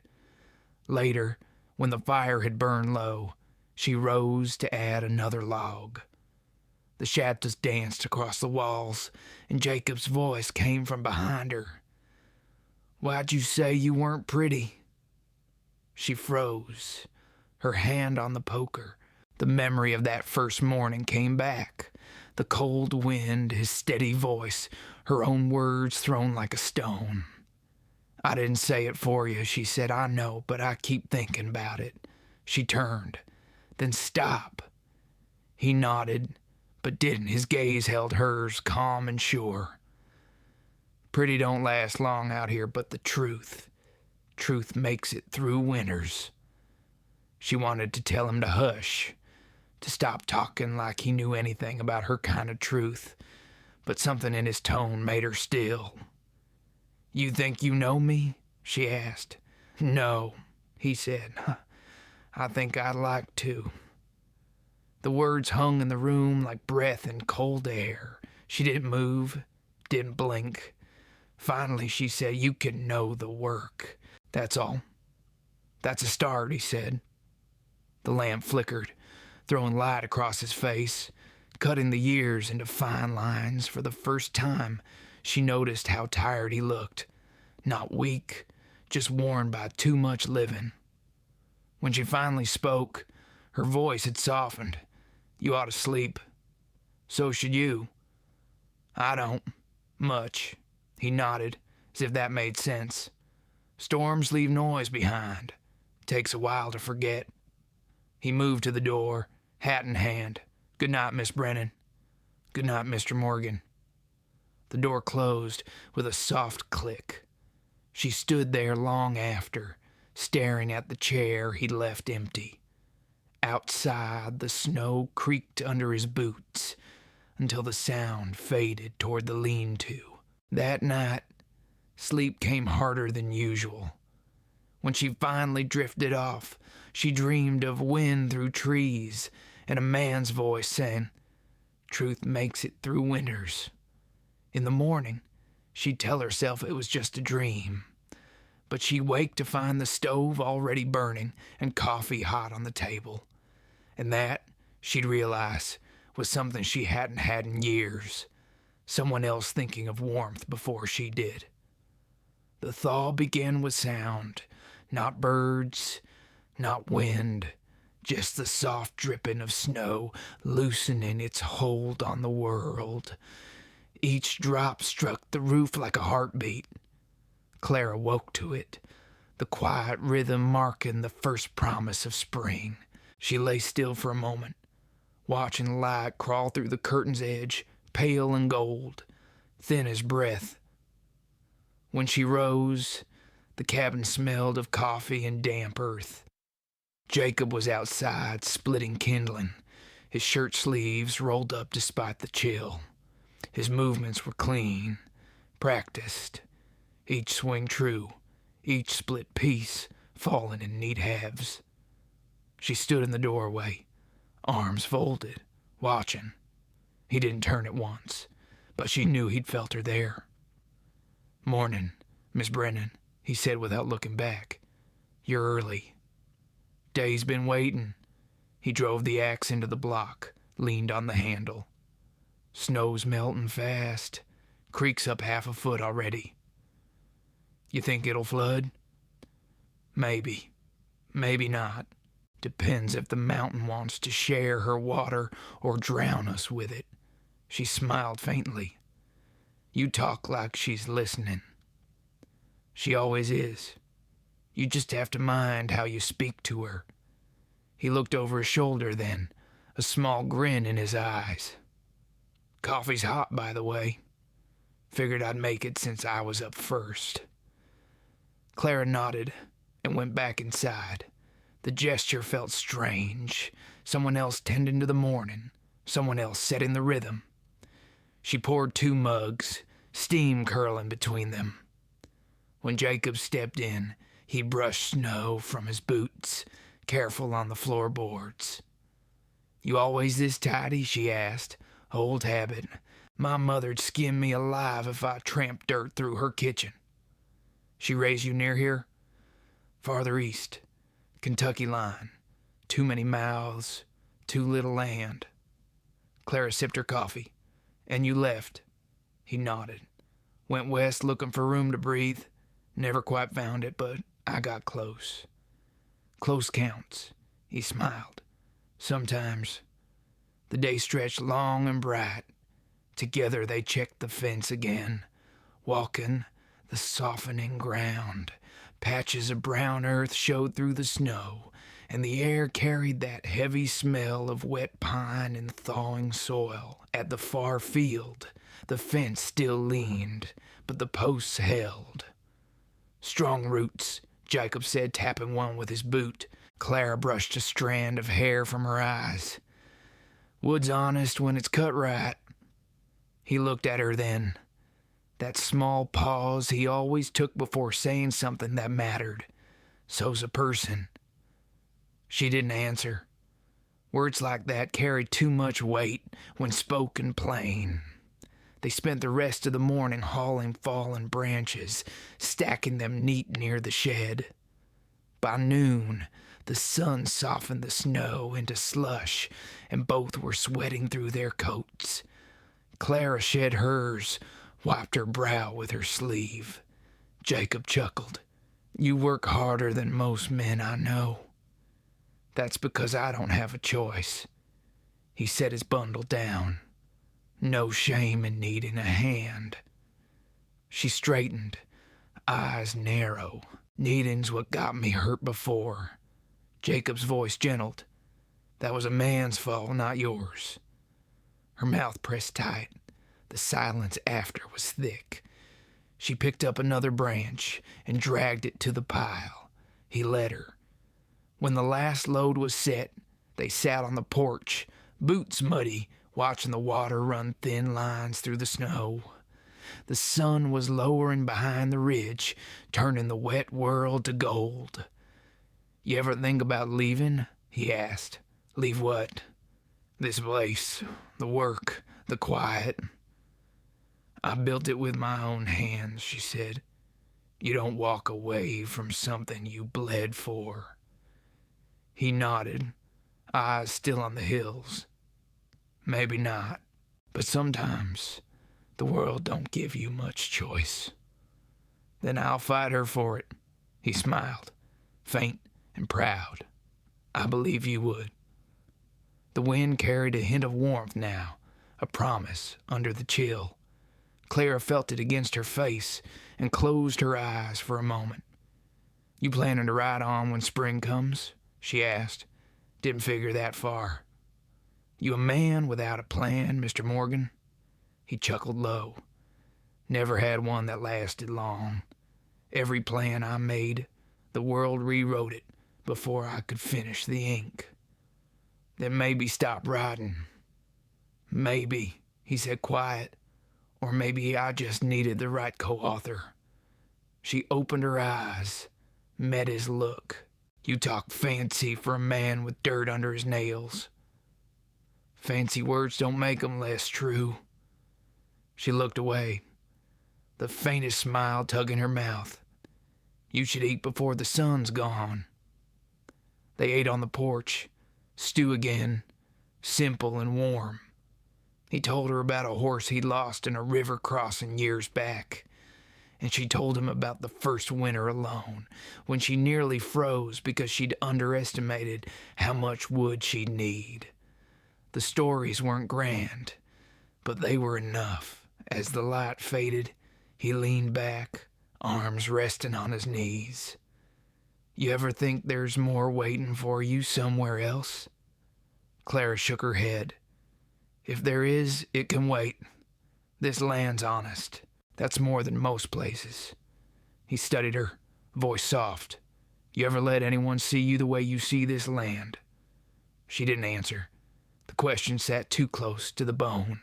Later, when the fire had burned low, she rose to add another log. The shadows danced across the walls, and Jacob's voice came from behind her. Why'd you say you weren't pretty? She froze, her hand on the poker. The memory of that first morning came back. The cold wind, his steady voice, her own words thrown like a stone. I didn't say it for you, she said. I know, but I keep thinking about it. She turned. Then stop. He nodded, but didn't. His gaze held hers, calm and sure. Pretty don't last long out here, but the truth makes it through winters. She wanted to tell him to hush, to stop talking like he knew anything about her kind of truth, but something in his tone made her still. You think you know me? She asked. No, he said. I think I'd like to. The words hung in the room like breath in cold air. She didn't move, didn't blink. Finally, she said, you can know the work. That's all. That's a start, he said. The lamp flickered, throwing light across his face, cutting the years into fine lines. For the first time, she noticed how tired he looked. Not weak, just worn by too much living. When she finally spoke, her voice had softened. You ought to sleep. So should you. I don't. Much. He nodded, as if that made sense. Storms leave noise behind. Takes a while to forget. He moved to the door, hat in hand. Good night, Miss Brennan. Good night, Mr. Morgan. The door closed with a soft click. She stood there long after, staring at the chair he'd left empty. Outside, the snow creaked under his boots until the sound faded toward the lean-to. That night, sleep came harder than usual. When she finally drifted off, she dreamed of wind through trees and a man's voice saying, truth makes it through winters. In the morning, she'd tell herself it was just a dream. But she'd wake to find the stove already burning and coffee hot on the table. And that, she'd realize, was something she hadn't had in years. Someone else thinking of warmth before she did. The thaw began with sound, not birds, not wind, just the soft dripping of snow loosening its hold on the world. Each drop struck the roof like a heartbeat. Clara woke to it, the quiet rhythm marking the first promise of spring. She lay still for a moment, watching light crawl through the curtain's edge, pale and gold, thin as breath. When she rose, the cabin smelled of coffee and damp earth. Jacob was outside, splitting kindling, his shirt sleeves rolled up despite the chill. His movements were clean, practiced, each swing true, each split piece falling in neat halves. She stood in the doorway, arms folded, watching. He didn't turn at once, but she knew he'd felt her there. Morning, Miss Brennan, he said without looking back. You're early. Day's been waiting. He drove the axe into the block, leaned on the handle. Snow's melting fast. Creek's up half a foot already. You think it'll flood? Maybe. Maybe not. Depends if the mountain wants to share her water or drown us with it. She smiled faintly. You talk like she's listening. She always is. You just have to mind how you speak to her. He looked over his shoulder then, a small grin in his eyes. Coffee's hot, by the way. Figured I'd make it since I was up first. Clara nodded and went back inside. The gesture felt strange. Someone else tending to the morning, someone else setting the rhythm. She poured 2 mugs, steam curling between them. When Jacob stepped in, he brushed snow from his boots, careful on the floorboards. "You always this tidy?" she asked. "Old habit. My mother'd skin me alive if I tramped dirt through her kitchen." "She raised you near here?" "Farther east. Kentucky line. Too many mouths, too little land." Clara sipped her coffee. "And you left?" He nodded. "Went west looking for room to breathe. Never quite found it, but I got close." "Close counts." He smiled. "Sometimes." The day stretched long and bright. Together they checked the fence again, walking the softening ground. Patches of brown earth showed through the snow, and the air carried that heavy smell of wet pine and thawing soil. At the far field, the fence still leaned, but the posts held. "Strong roots," Jacob said, tapping one with his boot. Clara brushed a strand of hair from her eyes. "Wood's honest when it's cut right." He looked at her then. That small pause he always took before saying something that mattered. "So's a person." She didn't answer. Words like that carried too much weight when spoken plain. They spent the rest of the morning hauling fallen branches, stacking them neat near the shed. By noon, the sun softened the snow into slush, and both were sweating through their coats. Clara shed hers, wiped her brow with her sleeve. Jacob chuckled. "You work harder than most men I know." "That's because I don't have a choice." He set his bundle down. "No shame in needing a hand." She straightened, eyes narrow. "Needing's what got me hurt before." Jacob's voice gentled. "That was a man's fault, not yours." Her mouth pressed tight. The silence after was thick. She picked up another branch and dragged it to the pile. He led her. When the last load was set, they sat on the porch, boots muddy, watching the water run thin lines through the snow. The sun was lowering behind the ridge, turning the wet world to gold. "You ever think about leaving?" he asked. "Leave what?" "This place, the work, the quiet." "I built it with my own hands," she said. "You don't walk away from something you bled for." He nodded, eyes still on the hills. "Maybe not, but sometimes the world don't give you much choice." "Then I'll fight her for it." He smiled, faint and proud. "I believe you would." The wind carried a hint of warmth now, a promise under the chill. Clara felt it against her face and closed her eyes for a moment. "You planning to ride on when spring comes?" she asked. "Didn't figure that far." "You a man without a plan, Mr. Morgan?" He chuckled low. "Never had one that lasted long. Every plan I made, the world rewrote it before I could finish the ink." "Then maybe stop riding." "Maybe," he said quiet. "Or maybe I just needed the right co-author." She opened her eyes, met his look. "You talk fancy for a man with dirt under his nails." "Fancy words don't make 'em less true." She looked away, the faintest smile tugging her mouth. "You should eat before the sun's gone." They ate on the porch, stew again, simple and warm. He told her about a horse he'd lost in a river crossing years back, and she told him about the first winter alone, when she nearly froze because she'd underestimated how much wood she'd need. The stories weren't grand, but they were enough. As the light faded, he leaned back, arms resting on his knees. "You ever think there's more waiting for you somewhere else?" Clara shook her head. "If there is, it can wait. This land's honest. That's more than most places." He studied her, voice soft. You ever let anyone see you the way you see this land?" She didn't answer. The question sat too close to the bone.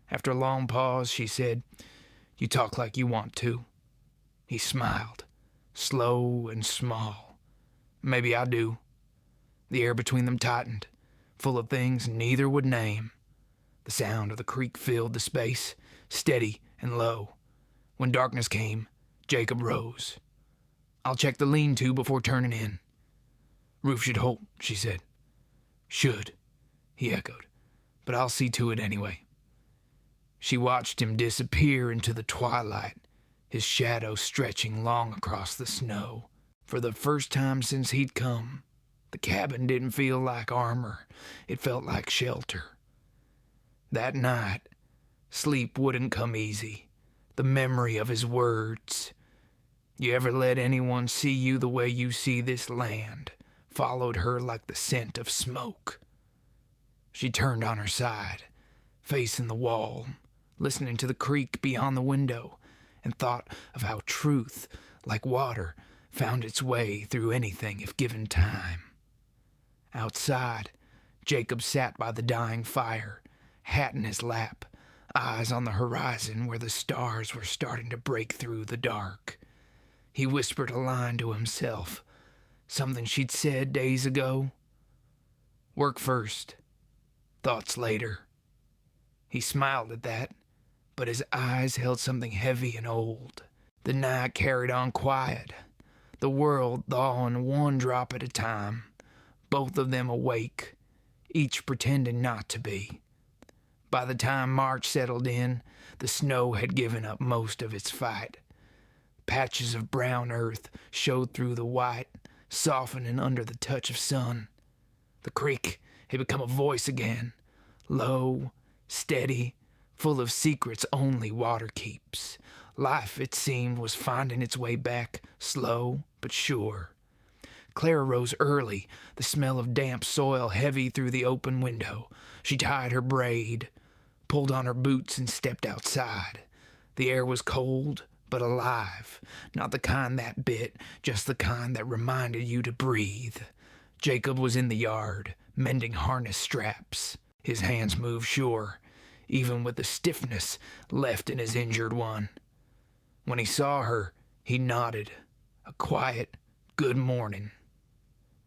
After a long pause, she said, "You talk like you want to." He smiled, slow and small. "Maybe I do." The air between them tightened, full of things neither would name. The sound of the creek filled the space, steady and low. When darkness came, Jacob rose. "I'll check the lean-to before turning in." "Roof should hold," she said. "Should," he echoed, "but I'll see to it anyway." She watched him disappear into the twilight, his shadow stretching long across the snow. For the first time since he'd come, the cabin didn't feel like armor. It felt like shelter. That night, sleep wouldn't come easy. The memory of his words, "You ever let anyone see you the way you see this land?" followed her like the scent of smoke. She turned on her side, facing the wall, listening to the creek beyond the window, and thought of how truth, like water, found its way through anything if given time. Outside, Jacob sat by the dying fire, hat in his lap, eyes on the horizon where the stars were starting to break through the dark. He whispered a line to himself, something she'd said days ago. "Work first, thoughts later." He smiled at that, but his eyes held something heavy and old. The night carried on quiet, the world thawing one drop at a time, both of them awake, each pretending not to be. By the time March settled in, the snow had given up most of its fight. Patches of brown earth showed through the white, softening under the touch of sun. The creek had become a voice again, low, steady, full of secrets only water keeps. Life, it seemed, was finding its way back, slow but sure. Clara rose early, the smell of damp soil heavy through the open window. She tied her braid, pulled on her boots, and stepped outside. The air was cold, but alive. Not the kind that bit, just the kind that reminded you to breathe. Jacob was in the yard, mending harness straps. His hands moved sure, even with the stiffness left in his injured one. When he saw her, he nodded. A quiet, "Good morning."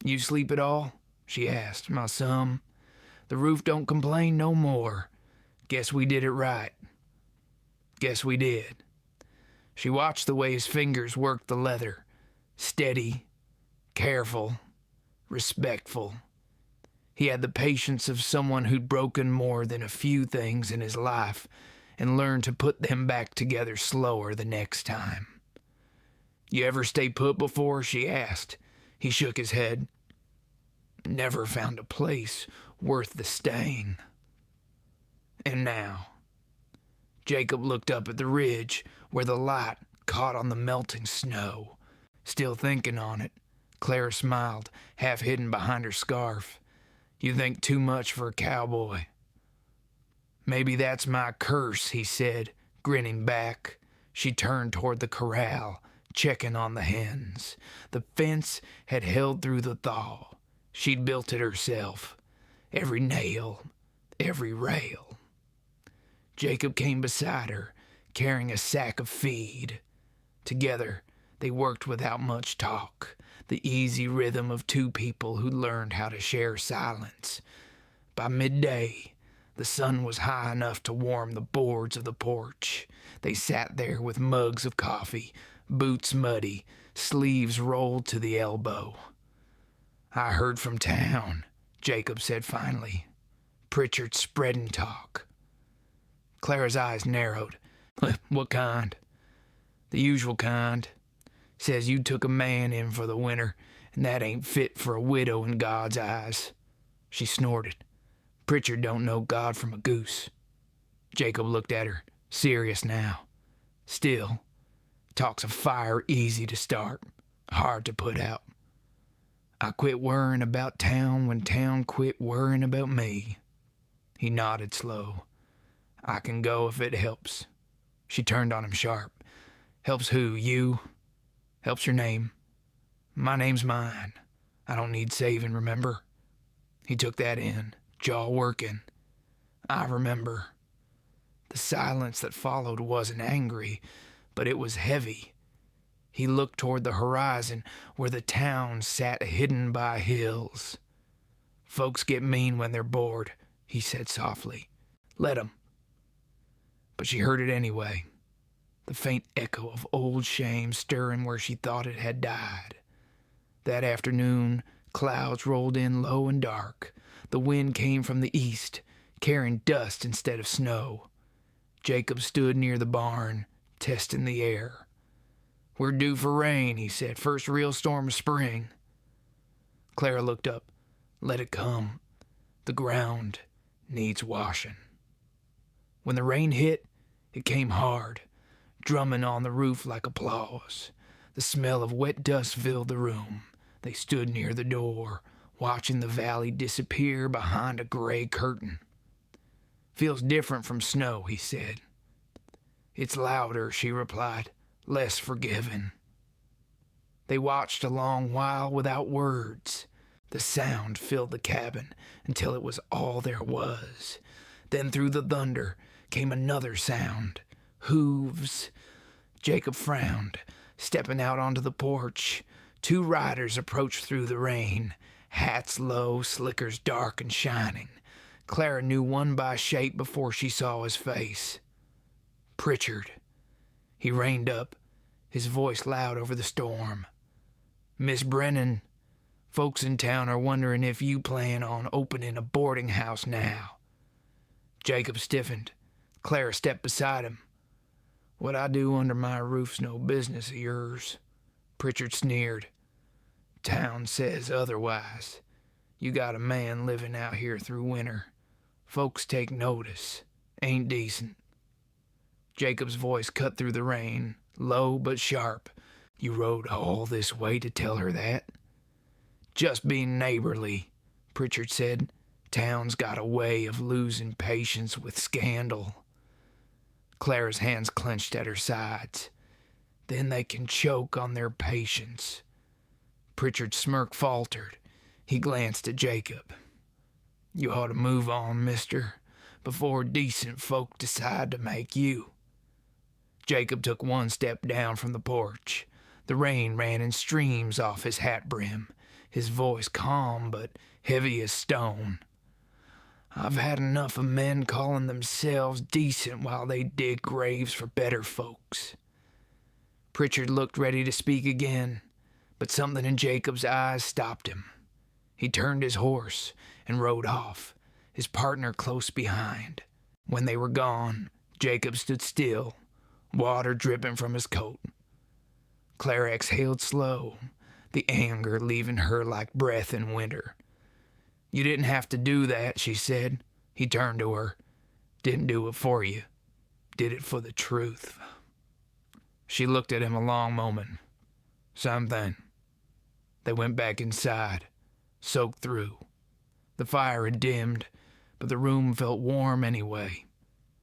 "You sleep at all?" she asked. "My son, the roof don't complain no more. Guess we did it right." "Guess we did." She watched the way his fingers worked the leather. Steady, careful, respectful. He had the patience of someone who'd broken more than a few things in his life and learned to put them back together slower the next time. "You ever stay put before?" she asked. He shook his head. "Never found a place worth the staying." And now, Jacob looked up at the ridge where the light caught on the melting snow. Still thinking on it, Clara smiled, half hidden behind her scarf. "You think too much for a cowboy." "Maybe that's my curse," he said, grinning back. She turned toward the corral, checking on the hens. The fence had held through the thaw. She'd built it herself. Every nail, every rail. Jacob came beside her, carrying a sack of feed. Together, they worked without much talk, the easy rhythm of two people who learned how to share silence. By midday, the sun was high enough to warm the boards of the porch. They sat there with mugs of coffee, boots muddy, sleeves rolled to the elbow. "I heard from town," Jacob said finally. "Pritchard's spreading talk." Clara's eyes narrowed. "What kind?" "The usual kind. Says you took a man in for the winter, and that ain't fit for a widow in God's eyes." She snorted. "Pritchard don't know God from a goose." Jacob looked at her, serious now. "Still, talks of fire easy to start, hard to put out. I quit worrying about town when town quit worrying about me." He nodded slow. "I can go if it helps." She turned on him sharp. "Helps who? You?" "Helps your name." My name's mine. I don't need saving, remember? He took that in, jaw working. I remember. The silence that followed wasn't angry, but it was heavy. He looked toward the horizon where the town sat hidden by hills. Folks get mean when they're bored, he said softly. Let 'em. But she heard it anyway, the faint echo of old shame stirring where she thought it had died. That afternoon, clouds rolled in low and dark. The wind came from the east, carrying dust instead of snow. Jacob stood near the barn, testing the air. We're due for rain, he said. First real storm of spring. Clara looked up. Let it come. The ground needs washing. When the rain hit, it came hard, drumming on the roof like applause. The smell of wet dust filled the room. They stood near the door, watching the valley disappear behind a gray curtain. Feels different from snow, he said. It's louder, she replied, less forgiving. They watched a long while without words. The sound filled the cabin until it was all there was. Then through the thunder came another sound. Hooves. Jacob frowned, stepping out onto the porch. Two riders approached through the rain, hats low, slickers dark and shining. Clara knew one by shape before she saw his face. Pritchard. He reined up, his voice loud over the storm. Miss Brennan, folks in town are wondering if you plan on opening a boarding house now. Jacob stiffened. Clara stepped beside him. What I do under my roof's no business of yours. Pritchard sneered. Town says otherwise. You got a man living out here through winter. Folks take notice. Ain't decent. Jacob's voice cut through the rain, low but sharp. You rode all this way to tell her that? Just being neighborly, Pritchard said. Town's got a way of losing patience with scandal. Clara's hands clenched at her sides. Then they can choke on their patience. Pritchard's smirk faltered. He glanced at Jacob. You ought to move on, mister, before decent folk decide to make you. Jacob took one step down from the porch. The rain ran in streams off his hat brim, his voice calm but heavy as stone. I've had enough of men calling themselves decent while they dig graves for better folks. Pritchard looked ready to speak again, but something in Jacob's eyes stopped him. He turned his horse and rode off, his partner close behind. When they were gone, Jacob stood still, water dripping from his coat. Clara exhaled slow, the anger leaving her like breath in winter. You didn't have to do that, she said. He turned to her. Didn't do it for you. Did it for the truth. She looked at him a long moment. Same thing. They went back inside, soaked through. The fire had dimmed, but the room felt warm anyway.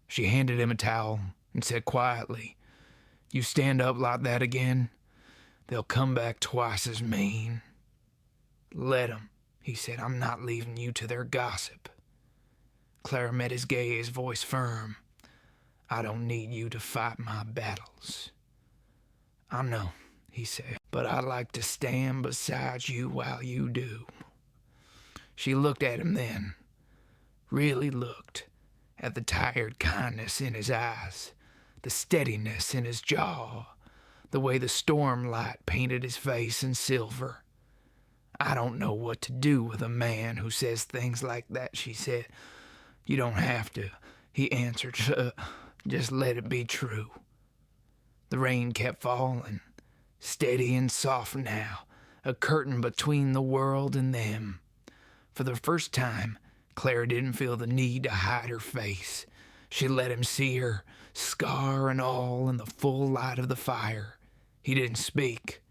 She handed him a towel and said quietly, You stand up like that again, they'll come back twice as mean. Let 'em, he said. I'm not leaving you to their gossip. Clara met his gaze, voice firm. I don't need you to fight my battles. I know, he said, but I'd like to stand beside you while you do. She looked at him then, really looked, at the tired kindness in his eyes, the steadiness in his jaw, the way the storm light painted his face in silver. I don't know what to do with a man who says things like that, she said. You don't have to, he answered. Just let it be true. The rain kept falling, steady and soft now, a curtain between the world and them. For the first time, Clara didn't feel the need to hide her face. She let him see her, scar and all, in the full light of the fire. He didn't speak.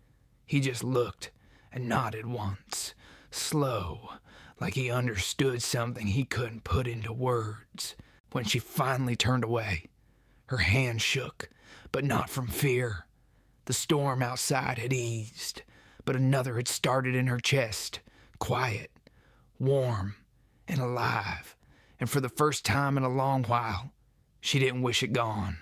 He just looked and nodded once, slow, like he understood something he couldn't put into words. When she finally turned away, her hand shook, but not from fear. The storm outside had eased, but another had started in her chest, quiet, warm, and alive, and for the first time in a long while, she didn't wish it gone.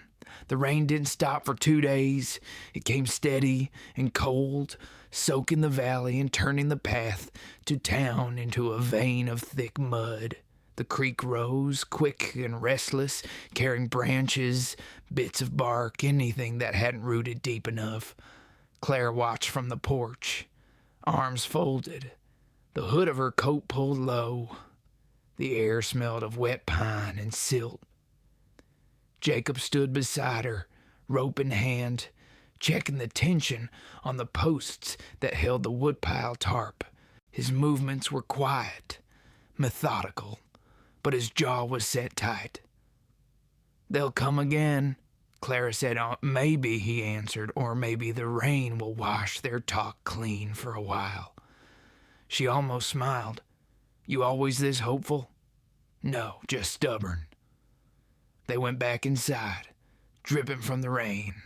The rain didn't stop for 2 days. It came steady and cold, soaking the valley and turning the path to town into a vein of thick mud. The creek rose, quick and restless, carrying branches, bits of bark, anything that hadn't rooted deep enough. Claire watched from the porch, arms folded, the hood of her coat pulled low. The air smelled of wet pine and silt. Jacob stood beside her, rope in hand, checking the tension on the posts that held the woodpile tarp. His movements were quiet, methodical, but his jaw was set tight. "They'll come again," Clara said. "Maybe," he answered, "or maybe the rain will wash their talk clean for a while." She almost smiled. "You always this hopeful?" "No, just stubborn." They went back inside, dripping from the rain.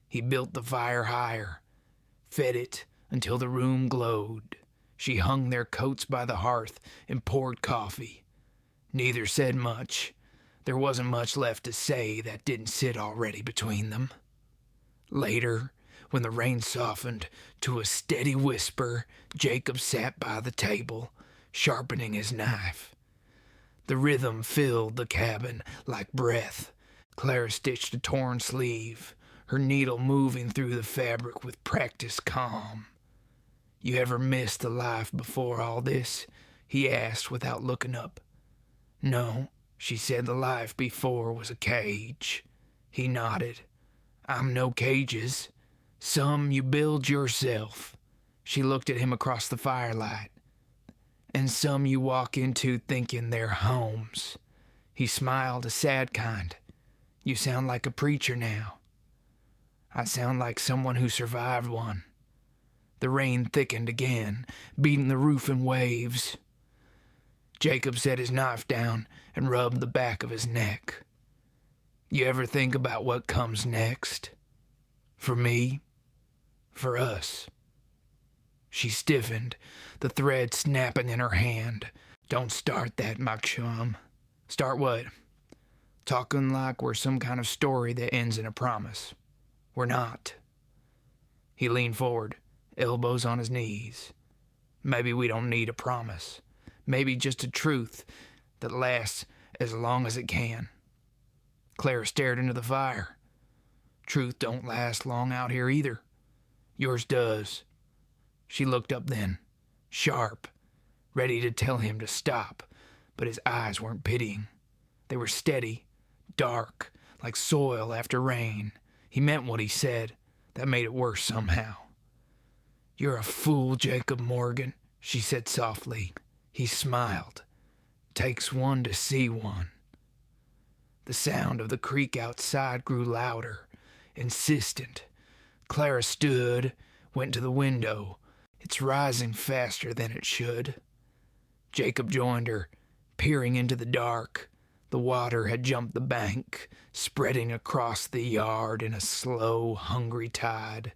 He built the fire higher, fed it until the room glowed. She hung their coats by the hearth and poured coffee. Neither said much. There wasn't much left to say that didn't sit already between them. Later, when the rain softened to a steady whisper, Jacob sat by the table, sharpening his knife. The rhythm filled the cabin like breath. Clara stitched a torn sleeve, her needle moving through the fabric with practiced calm. "You ever missed a life before all this?" he asked without looking up. "No," she said, "the life before was a cage." He nodded. "I'm no cages. Some you build yourself." She looked at him across the firelight. "And some you walk into thinking they're homes." He smiled, a sad kind. "You sound like a preacher now." "I sound like someone who survived one." The rain thickened again, beating the roof in waves. Jacob set his knife down and rubbed the back of his neck. "You ever think about what comes next? For me? For us?" She stiffened, the thread snapping in her hand. "Don't start that, my chum." "Start what?" "Talking like we're some kind of story that ends in a promise. We're not." He leaned forward, elbows on his knees. "Maybe we don't need a promise. Maybe just a truth that lasts as long as it can." Clara stared into the fire. "Truth don't last long out here either. Yours does." She looked up then, sharp, ready to tell him to stop, but his eyes weren't pitying. They were steady, dark, like soil after rain. He meant what he said. That made it worse somehow. "You're a fool, Jacob Morgan," she said softly. He smiled. "Takes one to see one." The sound of the creek outside grew louder, insistent. Clara stood, went to the window. "It's rising faster than it should." Jacob joined her, peering into the dark. The water had jumped the bank, spreading across the yard in a slow, hungry tide.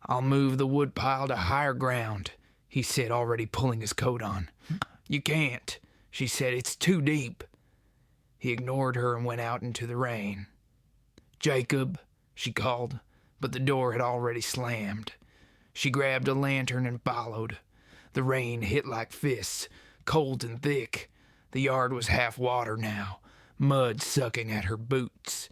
"I'll move the woodpile to higher ground," he said, already pulling his coat on. "You can't," she said. "It's too deep." He ignored her and went out into the rain. "Jacob," she called, but the door had already slammed. She grabbed a lantern and followed. The rain hit like fists, cold and thick. The yard was half water now, mud sucking at her boots.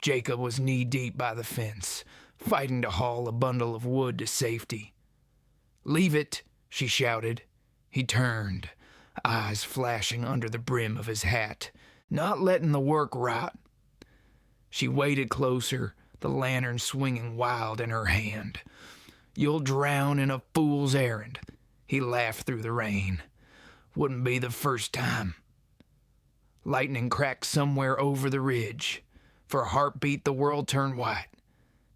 Jacob was knee-deep by the fence, fighting to haul a bundle of wood to safety. "Leave it," she shouted. He turned, eyes flashing under the brim of his hat. "Not letting the work rot." She waded closer, the lantern swinging wild in her hand. "You'll drown in a fool's errand." He laughed through the rain. "Wouldn't be the first time." Lightning cracked somewhere over the ridge. For a heartbeat, the world turned white,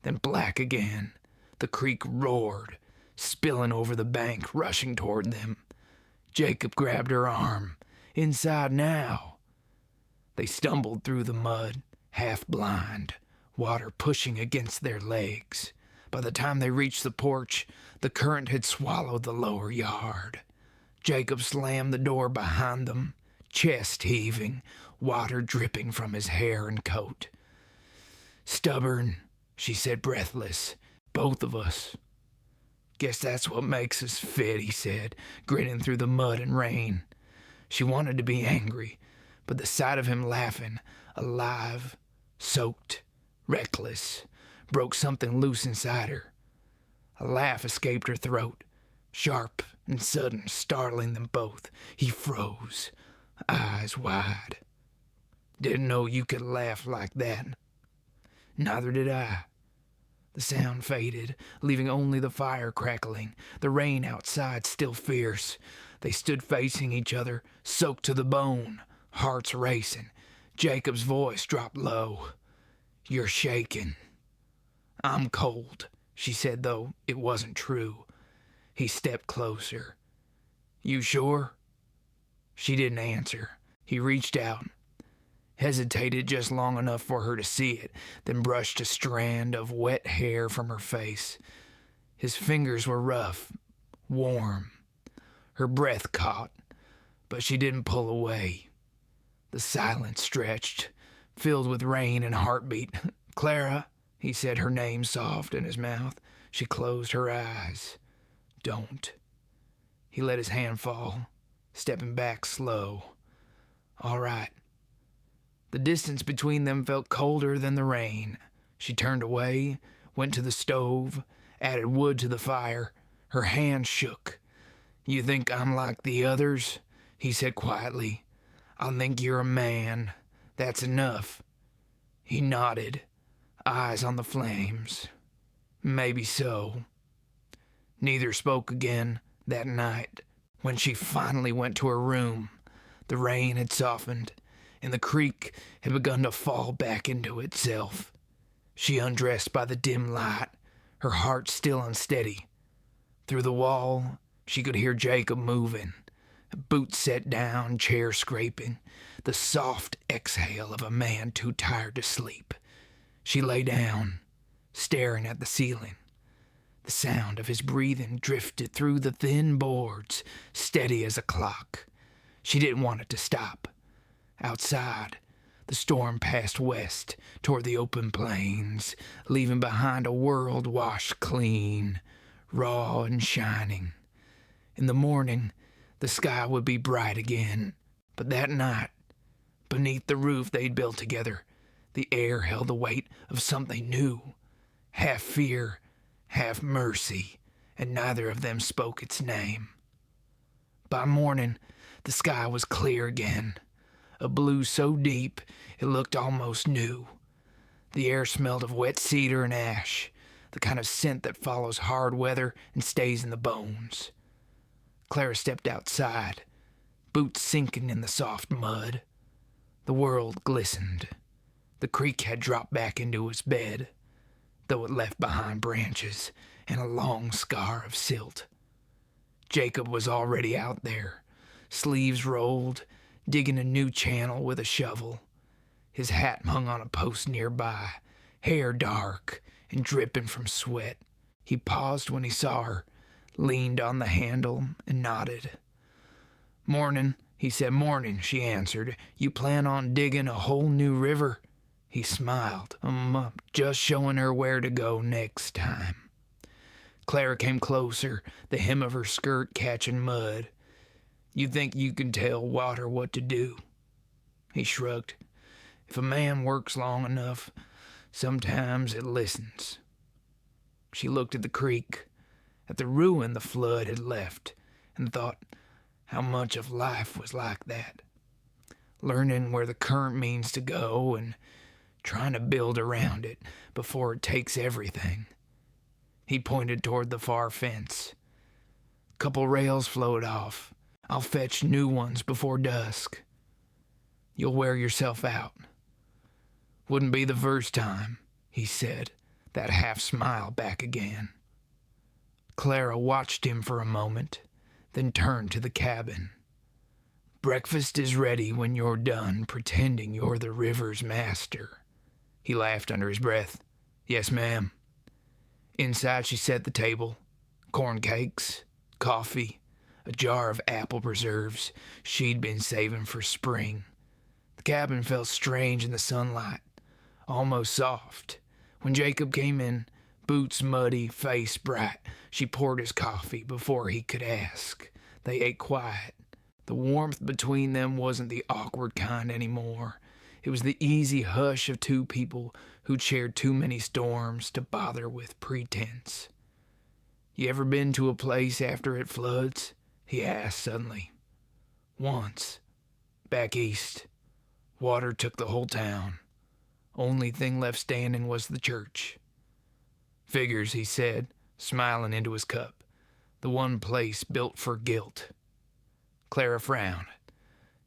then black again. The creek roared, spilling over the bank, rushing toward them. Jacob grabbed her arm. "Inside now." They stumbled through the mud, half blind, water pushing against their legs. By the time they reached the porch, the current had swallowed the lower yard. Jacob slammed the door behind them, chest heaving, water dripping from his hair and coat. "Stubborn," she said, breathless. "Both of us." "Guess that's what makes us fit," he said, grinning through the mud and rain. She wanted to be angry, but the sight of him laughing, alive, soaked, reckless, broke something loose inside her. A laugh escaped her throat, sharp and sudden, startling them both. He froze, eyes wide. "Didn't know you could laugh like that." "Neither did I." The sound faded, leaving only the fire crackling, the rain outside still fierce. They stood facing each other, soaked to the bone, hearts racing. Jacob's voice dropped low. "You're shaking." "I'm cold," she said, though it wasn't true. He stepped closer. "You sure?" She didn't answer. He reached out, hesitated just long enough for her to see it, then brushed a strand of wet hair from her face. His fingers were rough, warm. Her breath caught, but she didn't pull away. The silence stretched, filled with rain and heartbeat. "Clara," he said, her name soft in his mouth. She closed her eyes. "Don't." He let his hand fall, stepping back slow. "All right." The distance between them felt colder than the rain. She turned away, went to the stove, added wood to the fire. Her hand shook. "You think I'm like the others?" he said quietly. "I think you're a man. That's enough." He nodded, eyes on the flames. "Maybe so." Neither spoke again that night. When she finally went to her room, the rain had softened, and the creek had begun to fall back into itself. She undressed by the dim light, her heart still unsteady. Through the wall, she could hear Jacob moving, boots set down, chair scraping, the soft exhale of a man too tired to sleep. She lay down, staring at the ceiling. The sound of his breathing drifted through the thin boards, steady as a clock. She didn't want it to stop. Outside, the storm passed west toward the open plains, leaving behind a world washed clean, raw and shining. In the morning, the sky would be bright again, but that night, beneath the roof they'd built together, the air held the weight of something new, half fear, half mercy, and neither of them spoke its name. By morning, the sky was clear again, a blue so deep it looked almost new. The air smelled of wet cedar and ash, the kind of scent that follows hard weather and stays in the bones. Clara stepped outside, boots sinking in the soft mud. The world glistened. The creek had dropped back into its bed, though it left behind branches and a long scar of silt. Jacob was already out there, sleeves rolled, digging a new channel with a shovel. His hat hung on a post nearby, hair dark and dripping from sweat. He paused when he saw her, leaned on the handle and nodded. "Morning," he said. "Morning," she answered. "You plan on digging a whole new river?" He smiled. Just showing her where to go next time." Clara came closer, the hem of her skirt catching mud. "You think you can tell water what to do?" He shrugged. "If a man works long enough, sometimes it listens." She looked at the creek, at the ruin the flood had left, and thought how much of life was like that. Learning where the current means to go and trying to build around it before it takes everything. He pointed toward the far fence. "Couple rails float off. I'll fetch new ones before dusk. You'll wear yourself out." "Wouldn't be the first time," he said, that half smile back again. Clara watched him for a moment, then turned to the cabin. "Breakfast is ready when you're done pretending you're the river's master." He laughed under his breath. "Yes, ma'am." Inside she set the table, corn cakes, coffee, a jar of apple preserves she'd been saving for spring. The cabin felt strange in the sunlight, almost soft. When Jacob came in, boots muddy, face bright, she poured his coffee before he could ask. They ate quiet. The warmth between them wasn't the awkward kind anymore. It was the easy hush of two people who'd shared too many storms to bother with pretense. "You ever been to a place after it floods?" he asked suddenly. "Once. Back east. Water took the whole town. Only thing left standing was the church." "Figures," he said, smiling into his cup. "The one place built for guilt." Clara frowned.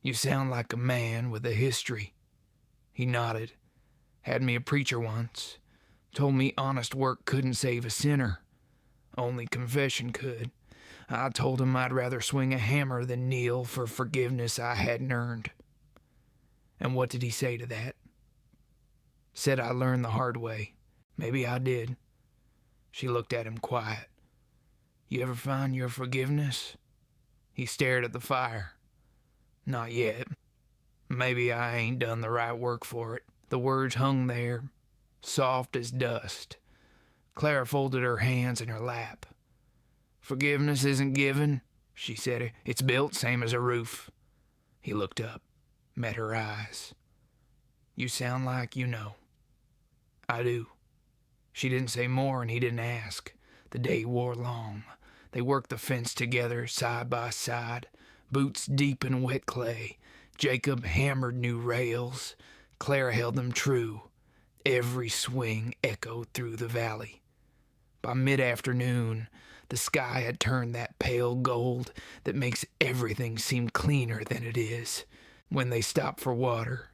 "You sound like a man with a history." He nodded. "Had me a preacher once. Told me honest work couldn't save a sinner. Only confession could. I told him I'd rather swing a hammer than kneel for forgiveness I hadn't earned." "And what did he say to that?" "Said I learned the hard way. Maybe I did." She looked at him quiet. "You ever find your forgiveness?" He stared at the fire. "Not yet. Maybe I ain't done the right work for it." The words hung there, soft as dust. Clara folded her hands in her lap. "Forgiveness isn't given," she said. "It's built, same as a roof." He looked up, met her eyes. "You sound like you know." "I do." She didn't say more, and he didn't ask. The day wore long. They worked the fence together, side by side, boots deep in wet clay. Jacob hammered new rails. Clara held them true. Every swing echoed through the valley. By mid-afternoon, the sky had turned that pale gold that makes everything seem cleaner than it is. When they stopped for water,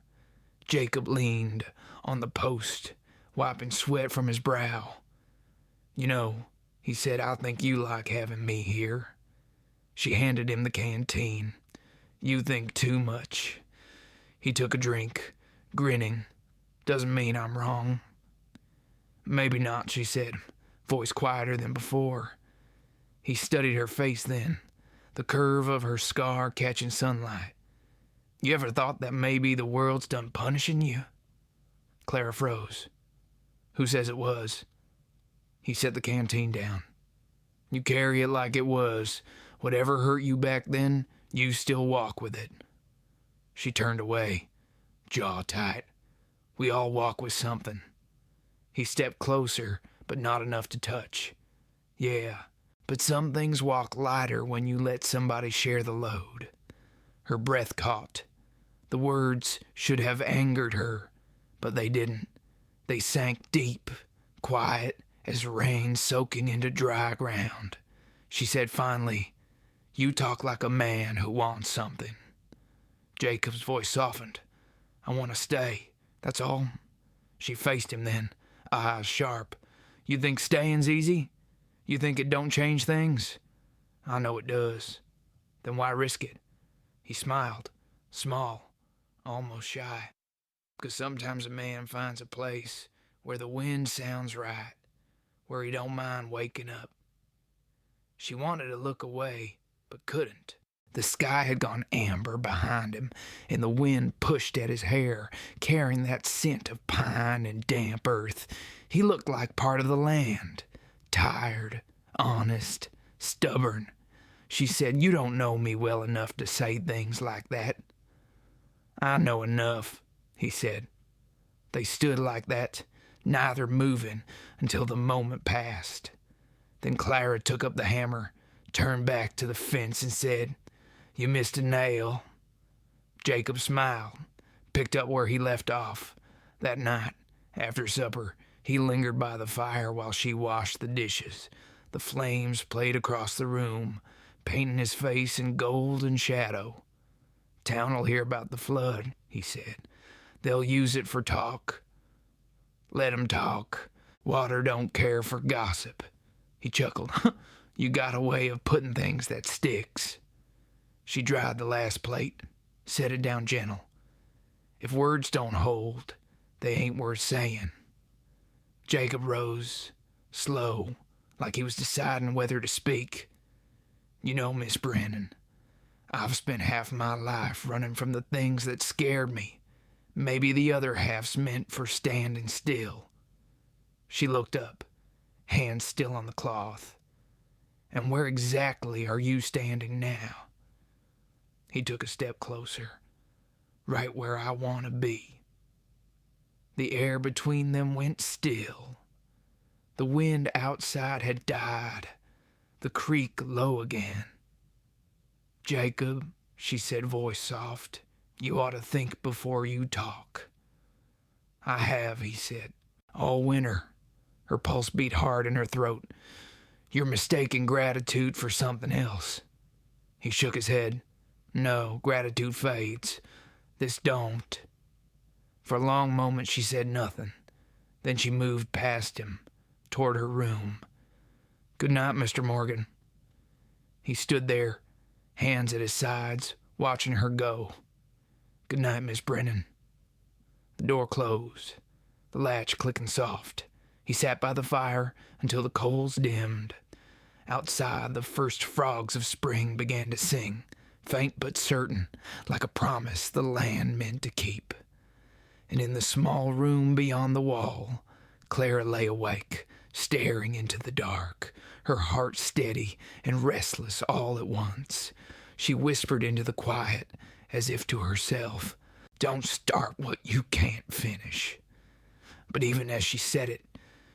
Jacob leaned on the post, wiping sweat from his brow. "You know," he said, "I think you like having me here." She handed him the canteen. "You think too much." He took a drink, grinning. "Doesn't mean I'm wrong." "Maybe not," she said, voice quieter than before. He studied her face then, the curve of her scar catching sunlight. "You ever thought that maybe the world's done punishing you?" Clara froze. "Who says it was?" He set the canteen down. "You carry it like it was. Whatever hurt you back then, you still walk with it." She turned away, jaw tight. "We all walk with something." He stepped closer, but not enough to touch. "Yeah, but some things walk lighter when you let somebody share the load." Her breath caught. The words should have angered her, but they didn't. They sank deep, quiet as rain soaking into dry ground. She said finally, "You talk like a man who wants something." Jacob's voice softened. "I want to stay, that's all." She faced him then, eyes sharp. "You think staying's easy? You think it don't change things?" "I know it does." "Then why risk it?" He smiled, small, almost shy. "'Cause sometimes a man finds a place where the wind sounds right, where he don't mind waking up." She wanted to look away, but couldn't. The sky had gone amber behind him, and the wind pushed at his hair, carrying that scent of pine and damp earth. He looked like part of the land, tired, honest, stubborn. She said, "You don't know me well enough to say things like that." "I know enough," he said. They stood like that, neither moving, until the moment passed. Then Clara took up the hammer, turned back to the fence, and said, "You missed a nail." Jacob smiled, picked up where he left off. That night, after supper, he lingered by the fire while she washed the dishes. The flames played across the room, painting his face in gold and shadow. "Town'll hear about the flood," he said. "They'll use it for talk. Let 'em talk. Water don't care for gossip." He chuckled. "You got a way of putting things that sticks." She dried the last plate, set it down gentle. "If words don't hold, they ain't worth saying." Jacob rose, slow, like he was deciding whether to speak. You know, Miss Brennan, I've spent half my life running from the things that scared me. Maybe the other half's meant for standing still. She looked up, hands still on the cloth. And where exactly are you standing now? He took a step closer, right where I want to be. The air between them went still. The wind outside had died, the creek low again. Jacob, she said, voice soft, you ought to think before you talk. I have, he said, all winter. Her pulse beat hard in her throat. You're mistaking gratitude for something else. He shook his head. No, gratitude fades. This don't. For a long moment she said nothing. Then she moved past him, toward her room. Good night, Mr. Morgan. He stood there, hands at his sides, watching her go. Good night, Miss Brennan. The door closed, the latch clicking soft. He sat by the fire until the coals dimmed. Outside, the first frogs of spring began to sing, faint but certain, like a promise the land meant to keep. And in the small room beyond the wall, Clara lay awake, staring into the dark, her heart steady and restless all at once. She whispered into the quiet, as if to herself, "Don't start what you can't finish." But even as she said it,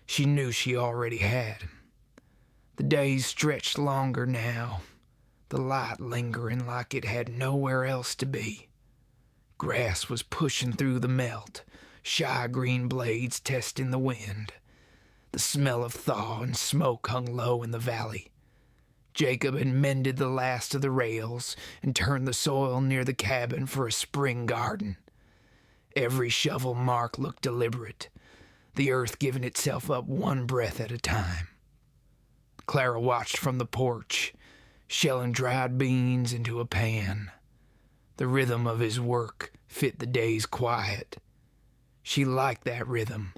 she knew she already had. The days stretched longer now, the light lingering like it had nowhere else to be. Grass was pushing through the melt, shy green blades testing the wind. The smell of thaw and smoke hung low in the valley. Jacob had mended the last of the rails and turned the soil near the cabin for a spring garden. Every shovel mark looked deliberate, the earth giving itself up one breath at a time. Clara watched from the porch, shelling dried beans into a pan. The rhythm of his work fit the day's quiet. She liked that rhythm,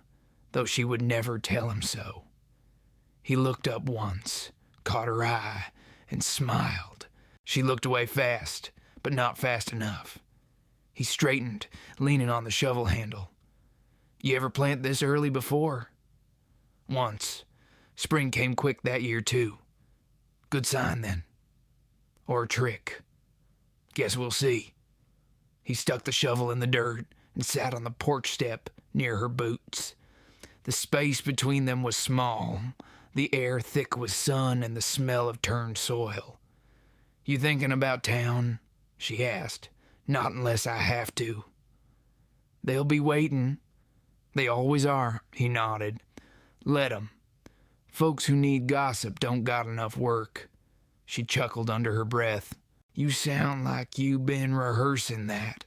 though she would never tell him so. He looked up once, caught her eye, and smiled. She looked away fast, but not fast enough. He straightened, leaning on the shovel handle. You ever plant this early before? Once. Spring came quick that year, too. Good sign, then. Or a trick. Guess we'll see. He stuck the shovel in the dirt and sat on the porch step near her boots. The space between them was small, the air thick with sun and the smell of turned soil. You thinking about town? She asked. Not unless I have to. They'll be waiting. They always are, he nodded. Let 'em. Folks who need gossip don't got enough work. She chuckled under her breath. You sound like you been rehearsing that.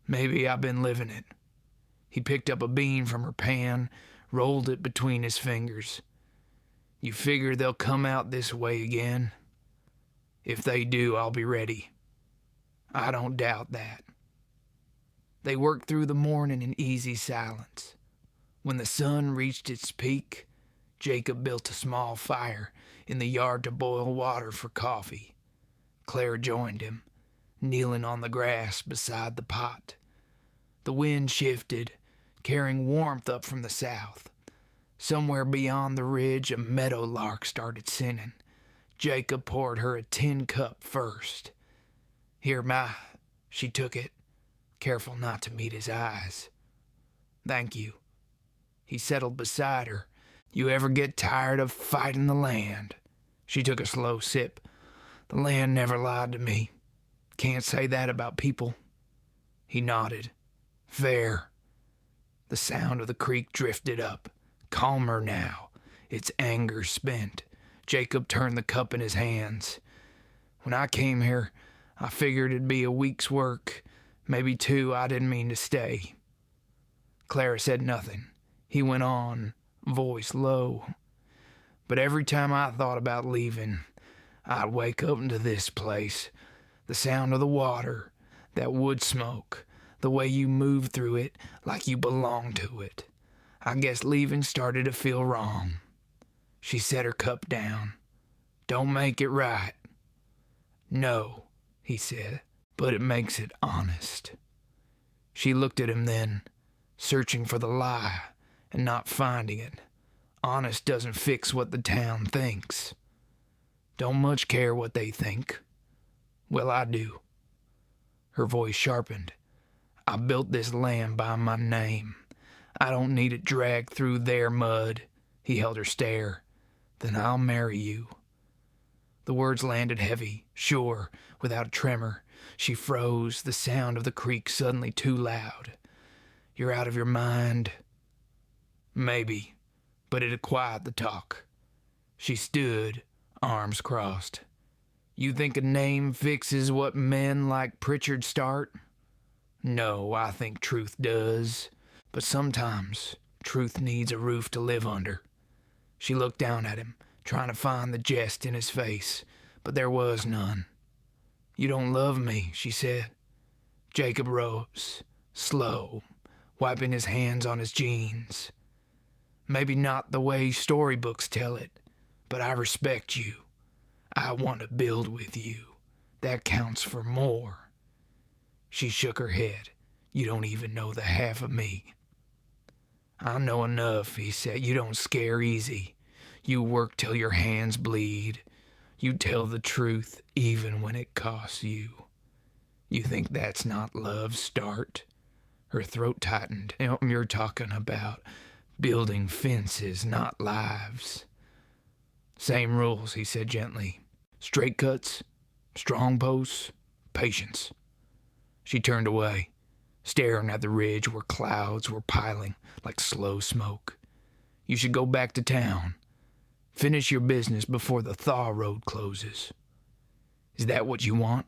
Maybe I been living it. He picked up a bean from her pan, rolled it between his fingers. You figure they'll come out this way again? If they do, I'll be ready. I don't doubt that. They worked through the morning in easy silence. When the sun reached its peak, Jacob built a small fire in the yard to boil water for coffee. Clara joined him, kneeling on the grass beside the pot. The wind shifted, carrying warmth up from the south. Somewhere beyond the ridge, a meadowlark started singing. Jacob poured her a tin cup first. Here, Ma. She took it, careful not to meet his eyes. Thank you. He settled beside her. You ever get tired of fighting the land? She took a slow sip. The land never lied to me. Can't say that about people. He nodded. Fair. The sound of the creek drifted up, calmer now, its anger spent. Jacob turned the cup in his hands. When I came here, I figured it'd be a week's work, maybe 2. I didn't mean to stay. Clara said nothing. He went on, voice low. But every time I thought about leaving, I'd wake up into this place. The sound of the water, that wood smoke, the way you move through it like you belong to it. I guess leaving started to feel wrong. She set her cup down. Don't make it right. No, he said, but it makes it honest. She looked at him then, searching for the lie and not finding it. Honest doesn't fix what the town thinks. Don't much care what they think. Well, I do. Her voice sharpened. I built this land by my name. I don't need it dragged through their mud. He held her stare. Then I'll marry you. The words landed heavy, sure, without a tremor. She froze, the sound of the creek suddenly too loud. You're out of your mind? Maybe, but it'd quiet the talk. She stood, arms crossed. You think a name fixes what men like Pritchard start? No, I think truth does. But sometimes truth needs a roof to live under. She looked down at him, trying to find the jest in his face, but there was none. You don't love me, she said. Jacob rose, slow, wiping his hands on his jeans. Maybe not the way storybooks tell it, but I respect you. I want to build with you. That counts for more. She shook her head. You don't even know the half of me. I know enough, he said. You don't scare easy. You work till your hands bleed. You tell the truth even when it costs you. You think that's not love's start? Her throat tightened. You're talking about building fences, not lives. Same rules, he said gently. Straight cuts, strong posts, patience. She turned away, staring at the ridge where clouds were piling like slow smoke. You should go back to town. Finish your business before the thaw road closes. Is that what you want?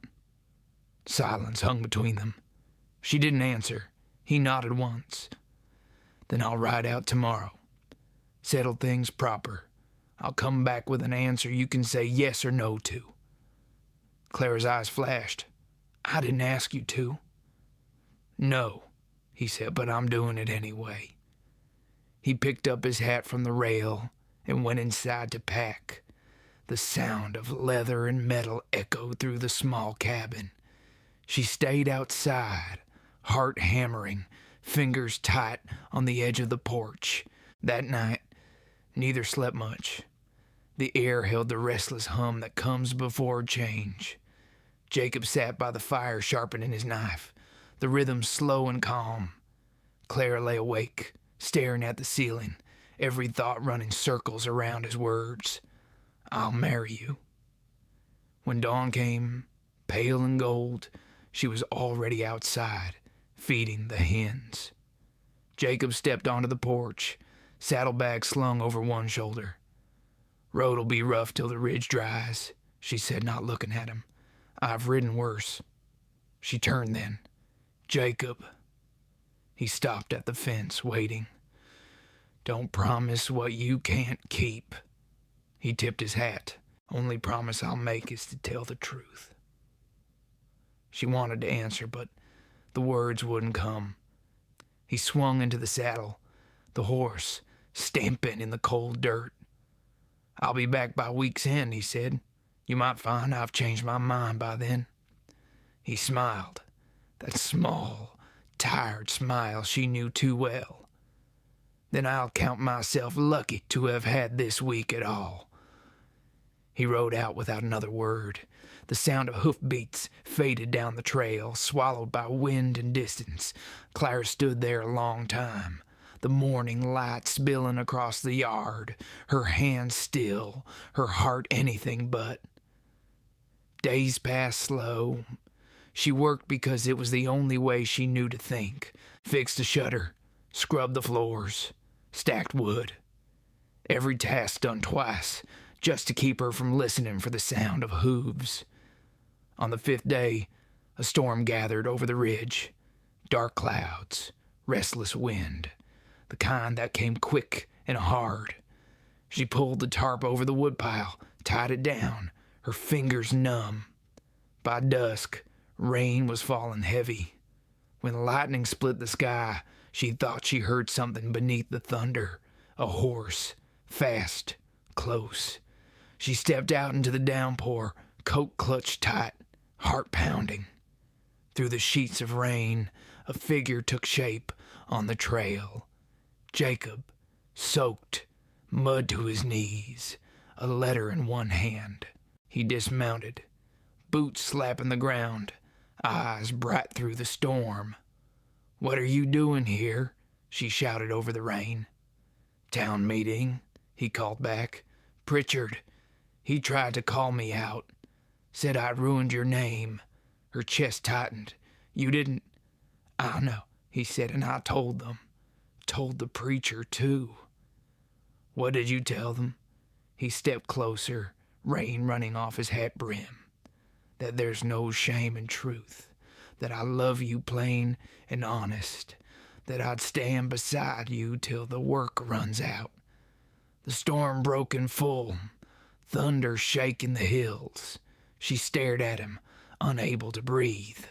Silence hung between them. She didn't answer. He nodded once. Then I'll ride out tomorrow. Settle things proper. I'll come back with an answer you can say yes or no to. Clara's eyes flashed. I didn't ask you to. No, he said, but I'm doing it anyway. He picked up his hat from the rail and went inside to pack. The sound of leather and metal echoed through the small cabin. She stayed outside, heart hammering, fingers tight on the edge of the porch. That night, neither slept much. The air held the restless hum that comes before change. Jacob sat by the fire sharpening his knife, the rhythm slow and calm. Clara lay awake, staring at the ceiling, every thought running circles around his words. I'll marry you. When dawn came, pale and gold, she was already outside, feeding the hens. Jacob stepped onto the porch, saddlebag slung over one shoulder. Road'll be rough till the ridge dries, she said, not looking at him. I've ridden worse. She turned then. Jacob. He stopped at the fence, waiting. Don't promise what you can't keep. He tipped his hat. Only promise I'll make is to tell the truth. She wanted to answer, but the words wouldn't come. He swung into the saddle, the horse stamping in the cold dirt. I'll be back by week's end, he said. You might find I've changed my mind by then. He smiled, that small, tired smile she knew too well. Then I'll count myself lucky to have had this week at all. He rode out without another word. The sound of hoofbeats faded down the trail, swallowed by wind and distance. Clara stood there a long time, the morning light spilling across the yard, her hands still, her heart anything but. Days passed slow. She worked because it was the only way she knew to think. Fixed a shutter, scrubbed the floors, stacked wood. Every task done twice, just to keep her from listening for the sound of hooves. On the 5th day, a storm gathered over the ridge. Dark clouds, restless wind, the kind that came quick and hard. She pulled the tarp over the woodpile, tied it down, her fingers numb. By dusk, rain was falling heavy. When lightning split the sky, She thought she heard something beneath the thunder. A horse. Fast. Close. She stepped out into the downpour, coat clutched tight, heart pounding. Through the sheets of rain, a figure took shape on the trail. Jacob, soaked, mud to his knees, a letter in one hand. He dismounted, boots slapping the ground, eyes bright through the storm. "What are you doing here?" she shouted over the rain. "Town meeting," he called back. "Pritchard, he tried to call me out. Said I'd ruined your name." Her chest tightened. "You didn't—" "I know," he said, "and I told them. Told the preacher, too." "What did you tell them?" He stepped closer, rain running off his hat brim. "That there's no shame in truth. That I love you plain and honest. That I'd stand beside you till the work runs out. The storm broke in full, thunder shaking the hills." She stared at him, unable to breathe.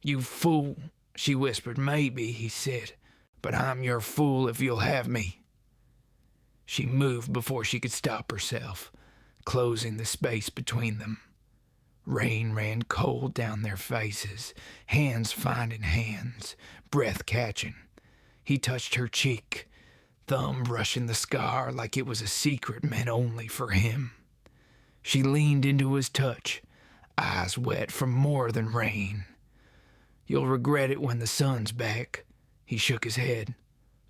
"You fool," she whispered. "Maybe," he said, "but I'm your fool if you'll have me." She moved before she could stop herself, closing the space between them. Rain ran cold down their faces, hands finding hands, breath catching. He touched her cheek, thumb brushing the scar like it was a secret meant only for him. She leaned into his touch, eyes wet from more than rain. "You'll regret it when the sun's back." He shook his head.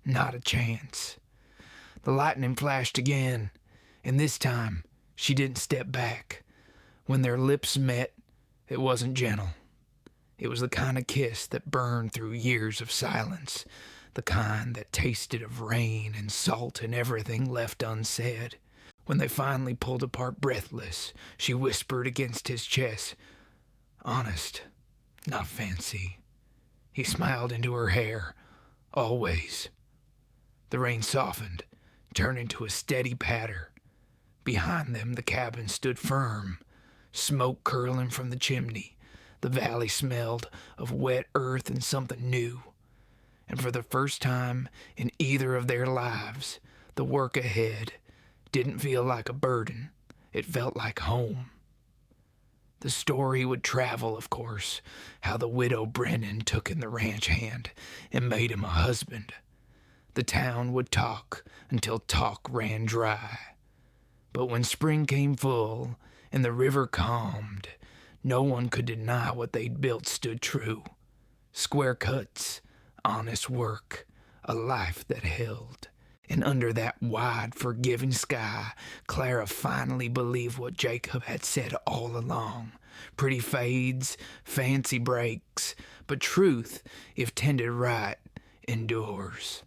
"Not a chance." The lightning flashed again, and this time she didn't step back. When their lips met, it wasn't gentle. It was the kind of kiss that burned through years of silence, the kind that tasted of rain and salt and everything left unsaid. When they finally pulled apart breathless, she whispered against his chest, "Honest, not fancy." He smiled into her hair. "Always." The rain softened, turning to a steady patter. Behind them the cabin stood firm, smoke curling from the chimney. The valley smelled of wet earth and something new. And for the first time in either of their lives, the work ahead didn't feel like a burden. It felt like home. The story would travel, of course, how the widow Brennan took in the ranch hand and made him a husband. The town would talk until talk ran dry. But when spring came full and the river calmed, no one could deny what they'd built stood true. Square cuts, honest work, a life that held. And under that wide, forgiving sky, Clara finally believed what Jacob had said all along. Pretty fades, fancy breaks, but truth, if tended right, endures.